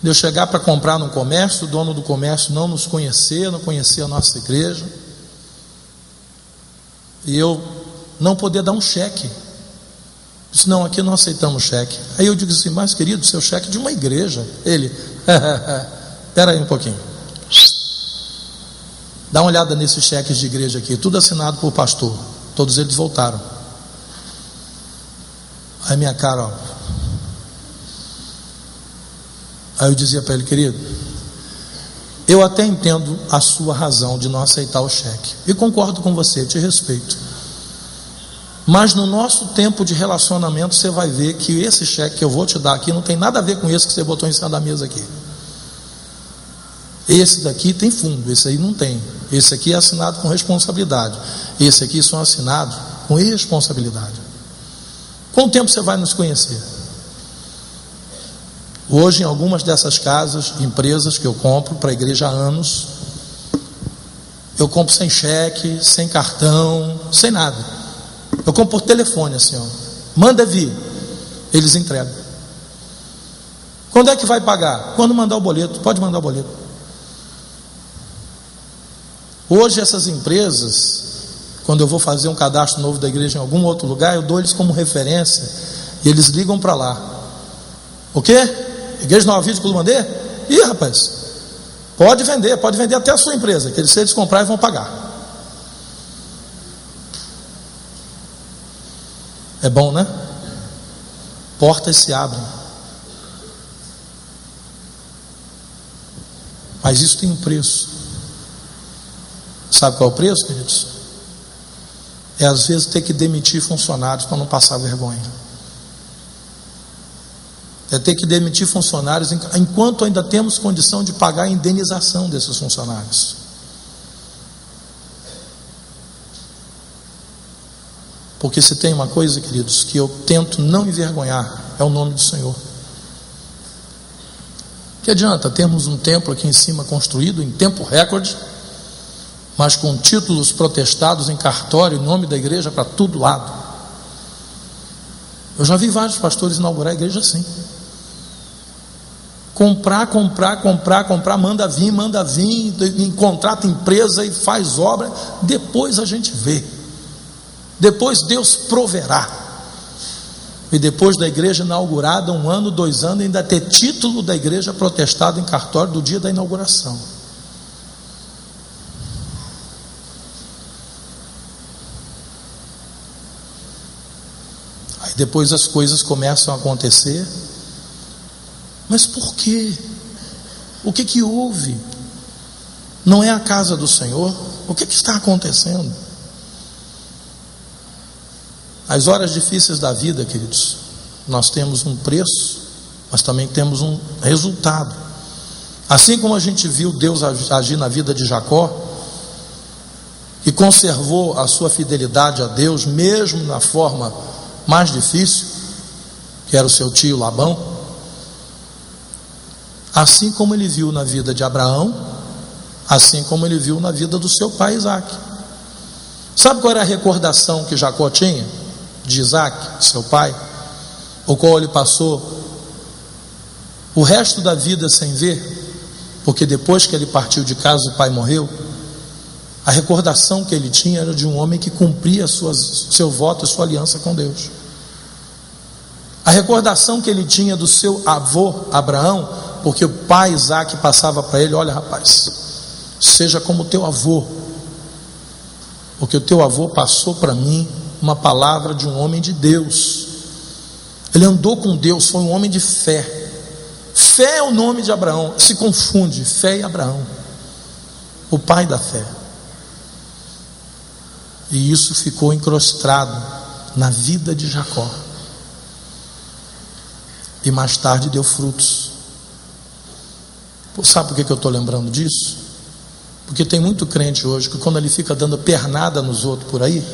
De eu chegar para comprar num comércio, o dono do comércio não nos conhecia, não conhecia a nossa igreja, e eu não poder dar um cheque. Disse: não, aqui não aceitamos cheque. Aí eu digo assim: mas querido, seu cheque é de uma igreja. Ele: espera aí um pouquinho, dá uma olhada nesses cheques de igreja aqui, tudo assinado por pastor. Todos eles voltaram. Aí minha cara, ó. Aí eu dizia para ele: querido, eu até entendo a sua razão de não aceitar o cheque, e concordo com você, te respeito, mas no nosso tempo de relacionamento você vai ver que esse cheque que eu vou te dar aqui não tem nada a ver com esse que você botou em cima da mesa aqui. Esse daqui tem fundo, esse aí não tem. Esse aqui é assinado com responsabilidade, esse aqui são assinados com irresponsabilidade. Com o tempo você vai nos conhecer. Hoje, em algumas dessas casas, empresas que eu compro para a igreja há anos, eu compro sem cheque, sem cartão, sem nada. Eu compro por telefone, assim, ó. Manda vir, eles entregam. Quando é que vai pagar? Quando mandar o boleto. Pode mandar o boleto. Hoje essas empresas, quando eu vou fazer um cadastro novo da igreja em algum outro lugar, eu dou eles como referência e eles ligam para lá. O quê? Igreja Nova Vida de Culumandê? Ih, rapaz, pode vender até a sua empresa, que se eles comprarem vão pagar. É bom, né? Portas se abrem. Mas isso tem um preço. Sabe qual é o preço, queridos? É às vezes ter que demitir funcionários para não passar vergonha. É ter que demitir funcionários enquanto ainda temos condição de pagar a indenização desses funcionários. Porque se tem uma coisa, queridos, que eu tento não envergonhar, é o nome do Senhor. Que adianta termos um templo aqui em cima construído em tempo recorde, mas com títulos protestados em cartório, em nome da igreja, para todo lado. Eu já vi vários pastores inaugurar a igreja assim. Comprar, manda vir, contrata empresa e faz obra, depois a gente vê. Depois Deus proverá. E depois da igreja inaugurada, 1 ano, 2 anos, ainda ter título da igreja protestado em cartório do dia da inauguração. Aí depois as coisas começam a acontecer. Mas por quê? O que houve? Não é a casa do Senhor? O que está acontecendo? As horas difíceis da vida, queridos, nós temos um preço, mas também temos um resultado. Assim como a gente viu Deus agir na vida de Jacó, e conservou a sua fidelidade a Deus, mesmo na forma mais difícil, que era o seu tio Labão, assim como ele viu na vida de Abraão, assim como ele viu na vida do seu pai Isaac. Sabe qual era a recordação que Jacó tinha de Isaac, seu pai, o qual ele passou o resto da vida sem ver, porque depois que ele partiu de casa, o pai morreu? A recordação que ele tinha era de um homem que cumpria seu voto e sua aliança com Deus. A recordação que ele tinha do seu avô Abraão, porque o pai Isaac passava para ele: olha, rapaz, seja como teu avô, porque o teu avô passou para mim uma palavra de um homem de Deus. Ele andou com Deus, foi um homem de fé. Fé é o nome de Abraão, se confunde fé e Abraão, o pai da fé. E isso ficou incrustado na vida de Jacó, e mais tarde deu frutos. Sabe por que eu estou lembrando disso? Porque tem muito crente hoje que, quando ele fica dando pernada nos outros por aí,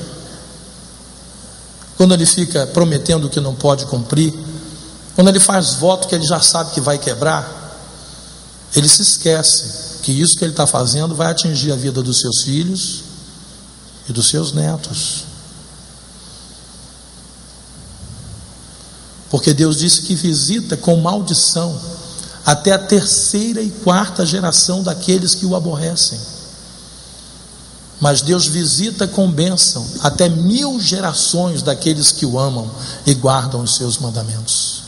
quando ele fica prometendo o que não pode cumprir, quando ele faz voto que ele já sabe que vai quebrar, ele se esquece que isso que ele está fazendo vai atingir a vida dos seus filhos e dos seus netos. Porque Deus disse que visita com maldição até a 3ª e 4ª geração daqueles que o aborrecem. Mas Deus visita com bênção até 1000 gerações daqueles que o amam e guardam os seus mandamentos.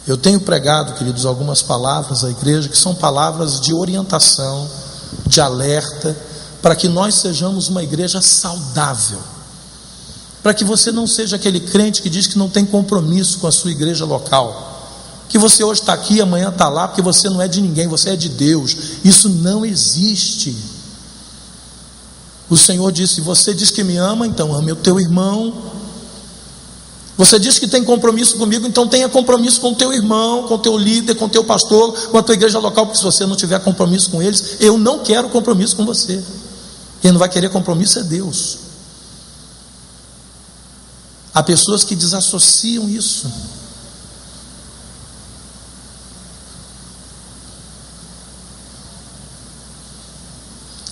Eu tenho pregado, queridos, algumas palavras à igreja que são palavras de orientação, de alerta, para que nós sejamos uma igreja saudável, para que você não seja aquele crente que diz que não tem compromisso com a sua igreja local, que você hoje está aqui, amanhã está lá, porque você não é de ninguém, você é de Deus. Isso não existe. O Senhor disse: você diz que me ama, então ame o teu irmão. Você diz que tem compromisso comigo, então tenha compromisso com o teu irmão, com o teu líder, com o teu pastor, com a tua igreja local, porque se você não tiver compromisso com eles, eu não quero compromisso com você. Quem não vai querer compromisso é Deus. Há pessoas que desassociam isso.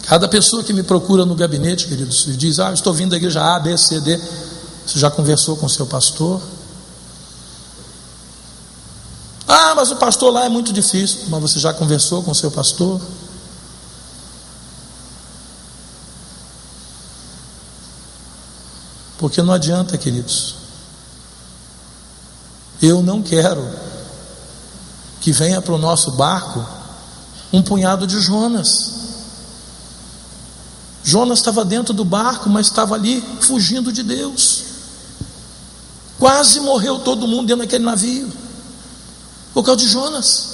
Cada pessoa que me procura no gabinete, queridos, e diz: estou vindo da igreja A, B, C, D. Você já conversou com o seu pastor? Mas o pastor lá é muito difícil. Mas você já conversou com o seu pastor? Porque não adianta, queridos. Eu não quero que venha para o nosso barco um punhado de Jonas. Jonas estava dentro do barco, mas estava ali fugindo de Deus. Quase morreu todo mundo dentro daquele navio por causa de Jonas.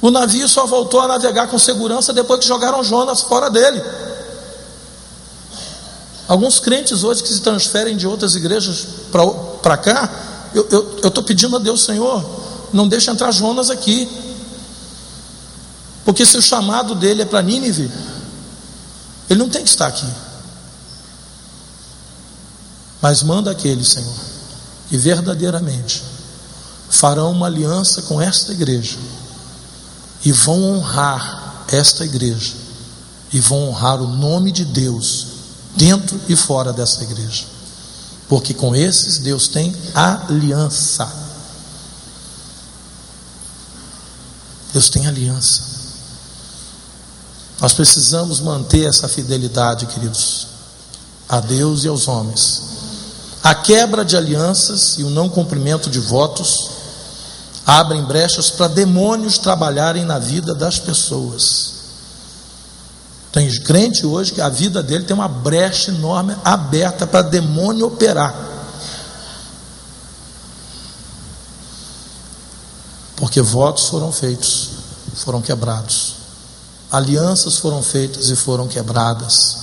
O navio só voltou a navegar com segurança depois que jogaram Jonas fora dele. Alguns crentes hoje que se transferem de outras igrejas para cá, eu estou pedindo a Deus: Senhor, não deixa entrar Jonas aqui, porque se o chamado dele é para Nínive, ele não tem que estar aqui. Mas manda aqueles, Senhor, que verdadeiramente farão uma aliança com esta igreja e vão honrar esta igreja, e vão honrar o nome de Deus dentro e fora dessa igreja, porque com esses Deus tem aliança. Deus tem aliança. Nós precisamos manter essa fidelidade, queridos, a Deus e aos homens. A quebra de alianças e o não cumprimento de votos abrem brechas para demônios trabalharem na vida das pessoas. Tem crente hoje que a vida dele tem uma brecha enorme aberta para demônio operar, porque votos foram feitos, foram quebrados, alianças foram feitas e foram quebradas,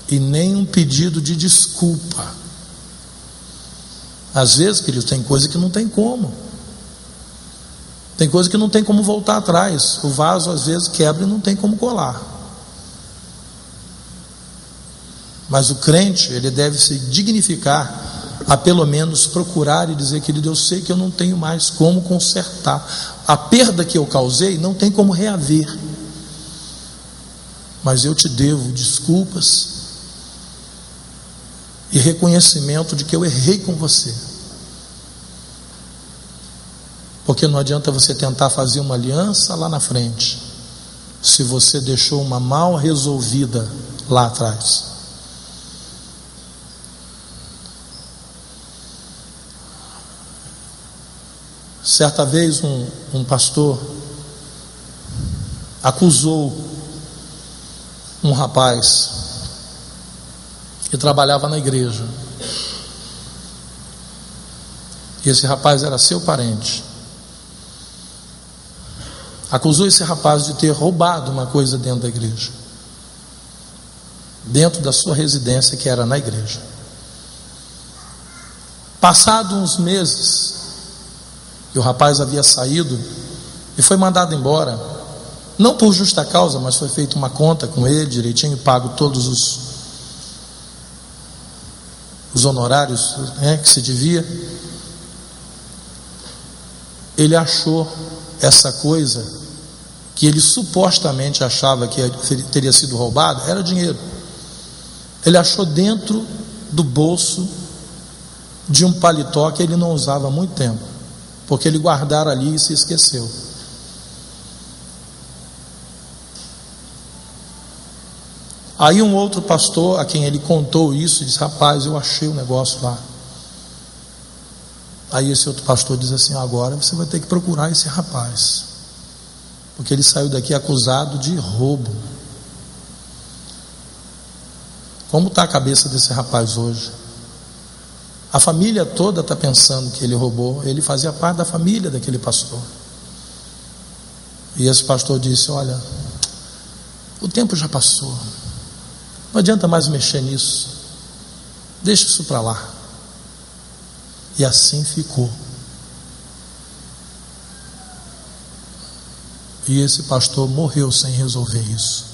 e nem um pedido de desculpa. Às vezes, queridos, tem coisa que não tem como, tem coisa que não tem como voltar atrás. O vaso às vezes quebra e não tem como colar. Mas o crente, ele deve se dignificar a pelo menos procurar e dizer: querido, eu sei que eu não tenho mais como consertar a perda que eu causei, não tem como reaver, mas eu te devo desculpas e reconhecimento de que eu errei com você. Porque não adianta você tentar fazer uma aliança lá na frente, se você deixou uma mal resolvida lá atrás. Certa vez um pastor acusou um rapaz que trabalhava na igreja. E esse rapaz era seu parente. Acusou esse rapaz de ter roubado uma coisa dentro da igreja, dentro da sua residência, que era na igreja. Passado uns meses, que o rapaz havia saído e foi mandado embora, não por justa causa, mas foi feita uma conta com ele direitinho, pago todos os honorários, que se devia. Ele achou essa coisa que ele supostamente achava que teria sido roubado, era dinheiro. Ele achou dentro do bolso de um paletó que ele não usava há muito tempo, porque ele guardara ali e se esqueceu. Aí um outro pastor a quem ele contou isso disse: rapaz, eu achei o negócio lá. Aí esse outro pastor diz assim: agora você vai ter que procurar esse rapaz, porque ele saiu daqui acusado de roubo. Como está a cabeça desse rapaz hoje? A família toda está pensando que ele roubou. Ele fazia parte da família daquele pastor. E esse pastor disse: olha, o tempo já passou, não adianta mais mexer nisso, deixa isso para lá. E assim ficou. E esse pastor morreu sem resolver isso.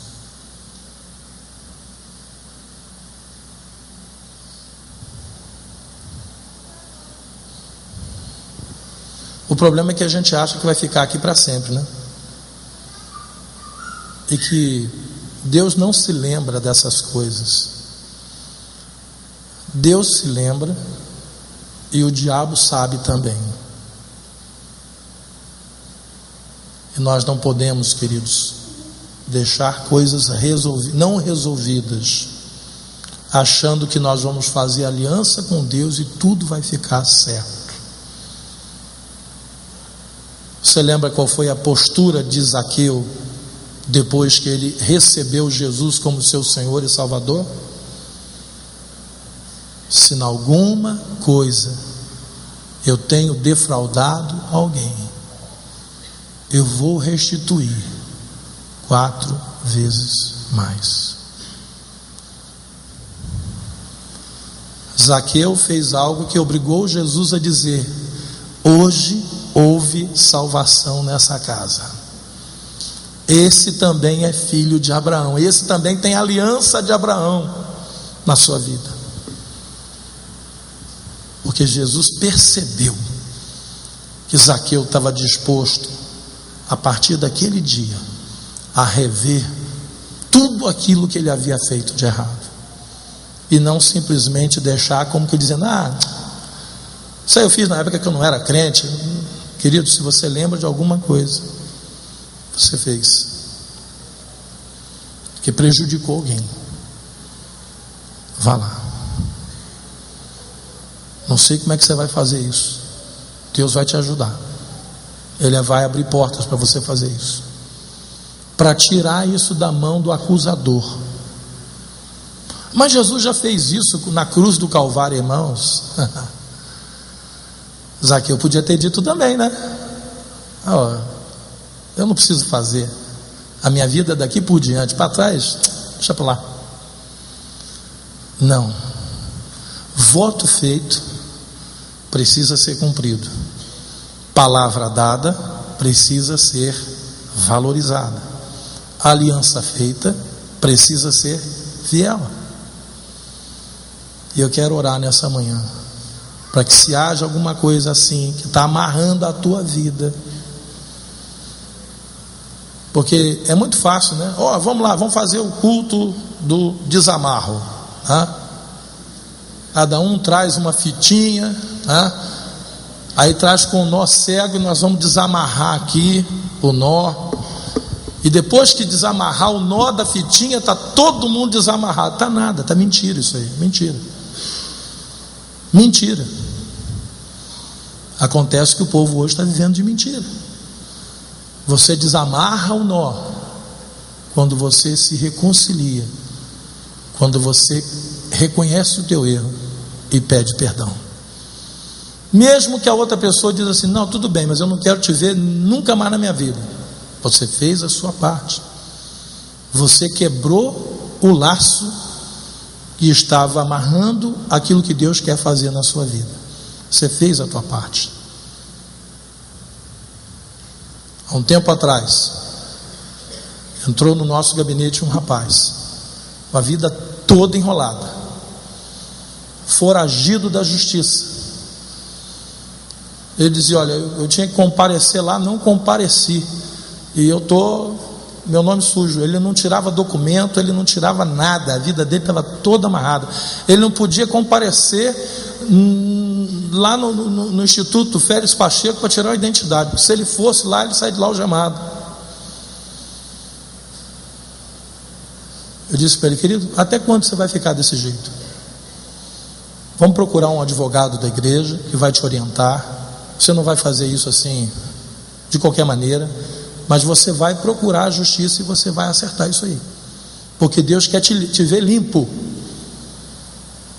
O problema é que a gente acha que vai ficar aqui para sempre, né? E que Deus não se lembra dessas coisas. Deus se lembra, e o diabo sabe também. E nós não podemos, queridos, deixar coisas não resolvidas, achando que nós vamos fazer aliança com Deus e tudo vai ficar certo. Você lembra qual foi a postura de Zaqueu depois que ele recebeu Jesus como seu Senhor e Salvador? Se em alguma coisa eu tenho defraudado alguém, eu vou restituir 4 vezes mais. Zaqueu fez algo que obrigou Jesus a dizer: hoje houve salvação nessa casa. Esse também é filho de Abraão, esse também tem aliança de Abraão na sua vida. Porque Jesus percebeu que Zaqueu estava disposto a partir daquele dia, a rever tudo aquilo que ele havia feito de errado, e não simplesmente deixar como que dizendo: isso aí eu fiz na época que eu não era crente. Querido, se você lembra de alguma coisa que você fez que prejudicou alguém, vá lá. Não sei como é que você vai fazer isso. Deus vai te ajudar. Ele vai abrir portas para você fazer isso, para tirar isso da mão do acusador. Mas Jesus já fez isso na cruz do Calvário, irmãos. Zaqueu podia ter dito também, né? Eu não preciso fazer. A minha vida daqui por diante, para trás, deixa para lá. Não. Voto feito precisa ser cumprido. Palavra dada precisa ser valorizada. Aliança feita precisa ser fiel. E eu quero orar nessa manhã, para que, se haja alguma coisa assim que está amarrando a tua vida, porque é muito fácil, né? Vamos lá, vamos fazer o culto do desamarro, tá? Cada um traz uma fitinha, tá? Aí traz com o nó cego, e nós vamos desamarrar aqui o nó, e depois que desamarrar o nó da fitinha, está todo mundo desamarrado. Está nada, está mentira isso aí, mentira. Mentira. Acontece que o povo hoje está vivendo de mentira. Você desamarra o nó quando você se reconcilia, quando você reconhece o teu erro e pede perdão. Mesmo que a outra pessoa diz assim: não, tudo bem, mas eu não quero te ver nunca mais na minha vida. Você fez a sua parte. Você quebrou o laço que estava amarrando aquilo que Deus quer fazer na sua vida. Você fez a tua parte. Há um tempo atrás, entrou no nosso gabinete um rapaz, com a vida toda enrolada, foragido da justiça. Ele dizia: olha, eu tinha que comparecer lá, não compareci, e meu nome sujo. Ele não tirava documento, ele não tirava nada, a vida dele estava toda amarrada. Ele não podia comparecer lá no Instituto Félix Pacheco para tirar a identidade. Se ele fosse lá, ele saía de lá algemado. Eu disse para ele: querido, até quando você vai ficar desse jeito? Vamos procurar um advogado da igreja que vai te orientar. Você não vai fazer isso assim de qualquer maneira, mas você vai procurar a justiça e você vai acertar isso aí, porque Deus quer te ver limpo.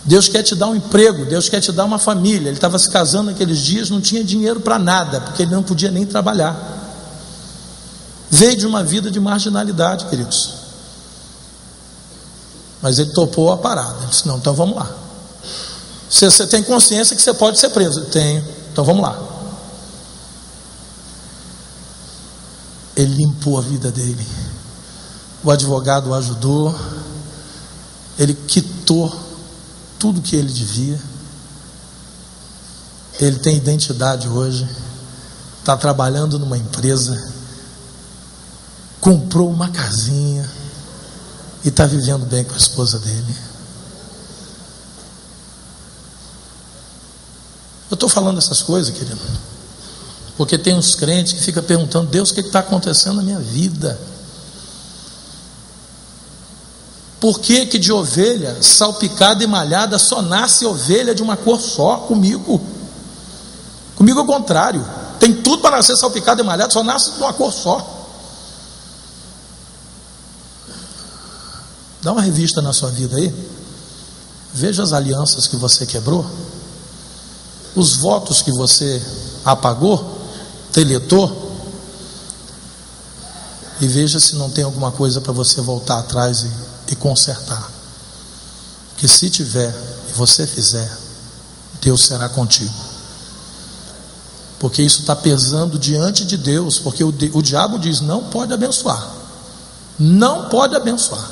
Deus quer te dar um emprego, Deus quer te dar uma família. Ele estava se casando naqueles dias, não tinha dinheiro para nada, porque ele não podia nem trabalhar. Veio de uma vida de marginalidade, queridos, mas ele topou a parada. Ele disse: não, então vamos lá. Você tem consciência que você pode ser preso? Tenho, então vamos lá. Ele limpou a vida dele, o advogado o ajudou, ele quitou tudo que ele devia. Ele tem identidade hoje, está trabalhando numa empresa, comprou uma casinha e está vivendo bem com a esposa dele. Eu estou falando essas coisas, querido, porque tem uns crentes que ficam perguntando: Deus, o que está acontecendo na minha vida? Por que que de ovelha salpicada e malhada só nasce ovelha de uma cor só? Comigo é o contrário. Tem tudo para nascer salpicada e malhada, só nasce de uma cor só. Dá uma revista na sua vida aí, veja as alianças que você quebrou, os votos que você apagou, deletou, e veja se não tem alguma coisa para você voltar atrás e consertar. Que se tiver e você fizer, Deus será contigo, porque isso está pesando diante de Deus. Porque o diabo diz: não pode abençoar, não pode abençoar,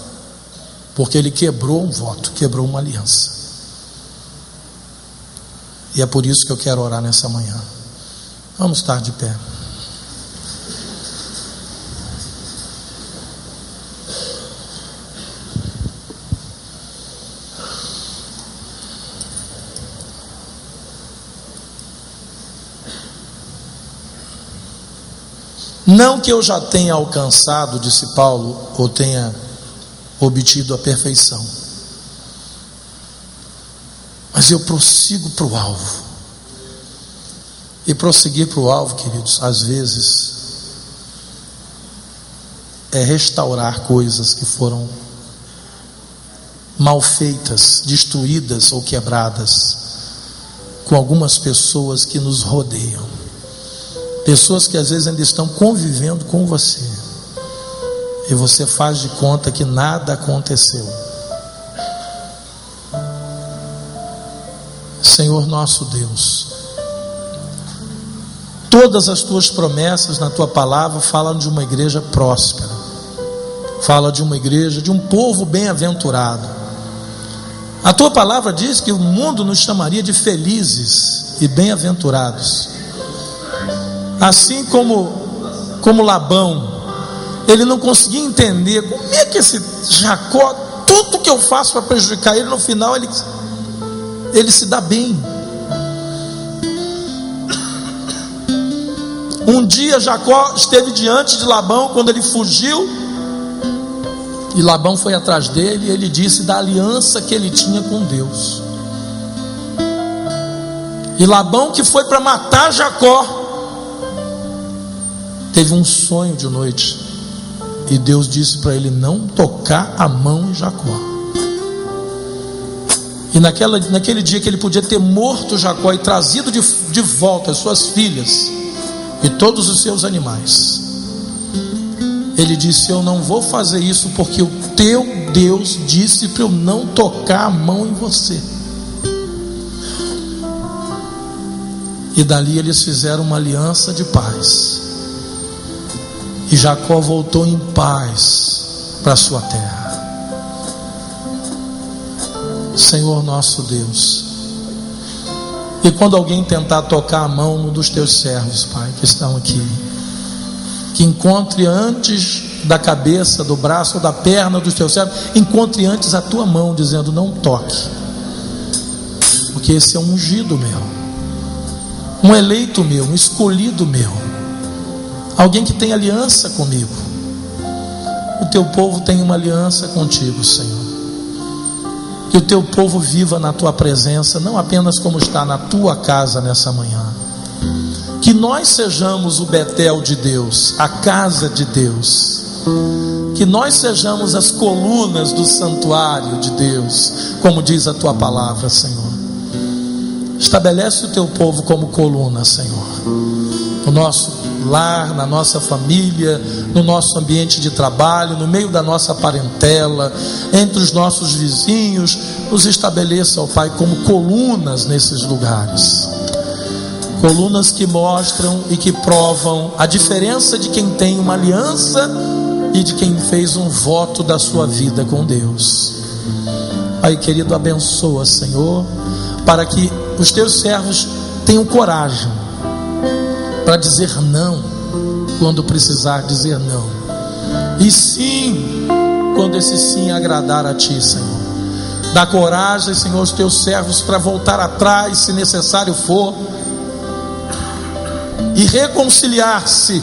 porque ele quebrou um voto, quebrou uma aliança. E é por isso que eu quero orar nessa manhã. Vamos estar de pé. Não que eu já tenha alcançado, disse Paulo, ou tenha obtido a perfeição, mas eu prossigo para o alvo. E prosseguir para o alvo, queridos, às vezes é restaurar coisas que foram mal feitas, destruídas ou quebradas com algumas pessoas que nos rodeiam, pessoas que às vezes ainda estão convivendo com você, e você faz de conta que nada aconteceu. Senhor nosso Deus, todas as tuas promessas na tua palavra falam de uma igreja próspera, fala de uma igreja, de um povo bem-aventurado. A tua palavra diz que o mundo nos chamaria de felizes e bem-aventurados. Assim como Labão, ele não conseguia entender como é que esse Jacó, tudo que eu faço para prejudicar ele, no final ele se dá bem. Um dia Jacó esteve diante de Labão quando ele fugiu, e Labão foi atrás dele, e ele disse da aliança que ele tinha com Deus. E Labão, que foi para matar Jacó, teve um sonho de noite, e Deus disse para ele não tocar a mão em Jacó. E naquele dia que ele podia ter morto Jacó e trazido de volta as suas filhas e todos os seus animais, ele disse: eu não vou fazer isso, porque o teu Deus disse para eu não tocar a mão em você. E dali eles fizeram uma aliança de paz, e Jacó voltou em paz para a sua terra. Senhor nosso Deus, e quando alguém tentar tocar a mão num dos teus servos, Pai, que estão aqui, que encontre antes da cabeça, do braço ou da perna dos teus servos, encontre antes a tua mão, dizendo: não toque, porque esse é um ungido meu, um eleito meu, um escolhido meu, alguém que tem aliança comigo. O teu povo tem uma aliança contigo, Senhor. Que o teu povo viva na tua presença, não apenas como está na tua casa nessa manhã. Que nós sejamos o Betel de Deus, a casa de Deus. Que nós sejamos as colunas do santuário de Deus, como diz a tua palavra, Senhor. Estabelece o teu povo como coluna, Senhor, no nosso lar, na nossa família, no nosso ambiente de trabalho, no meio da nossa parentela, entre os nossos vizinhos. Nos estabeleça, ó Pai, como colunas nesses lugares, colunas que mostram e que provam a diferença de quem tem uma aliança e de quem fez um voto da sua vida com Deus. Pai querido, abençoa, Senhor, para que os teus servos tenham coragem para dizer não quando precisar dizer não, e sim quando esse sim agradar a ti, Senhor. Dá coragem, Senhor, aos teus servos para voltar atrás, se necessário for, e reconciliar-se,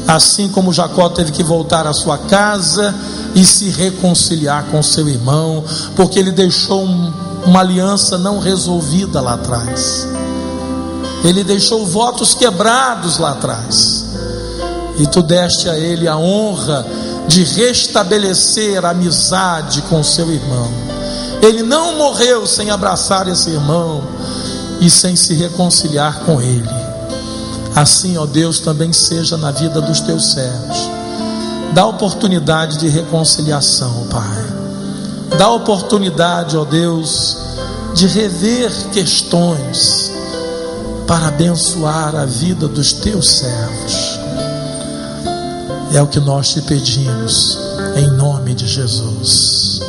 assim como Jacó teve que voltar à sua casa e se reconciliar com seu irmão, porque ele deixou uma aliança não resolvida lá atrás. Ele deixou votos quebrados lá atrás, e tu deste a ele a honra de restabelecer a amizade com seu irmão. Ele não morreu sem abraçar esse irmão e sem se reconciliar com ele. Assim, ó Deus, também seja na vida dos teus servos. Dá oportunidade de reconciliação, Pai. Dá oportunidade, ó Deus, de rever questões para abençoar a vida dos teus servos. É o que nós te pedimos, em nome de Jesus.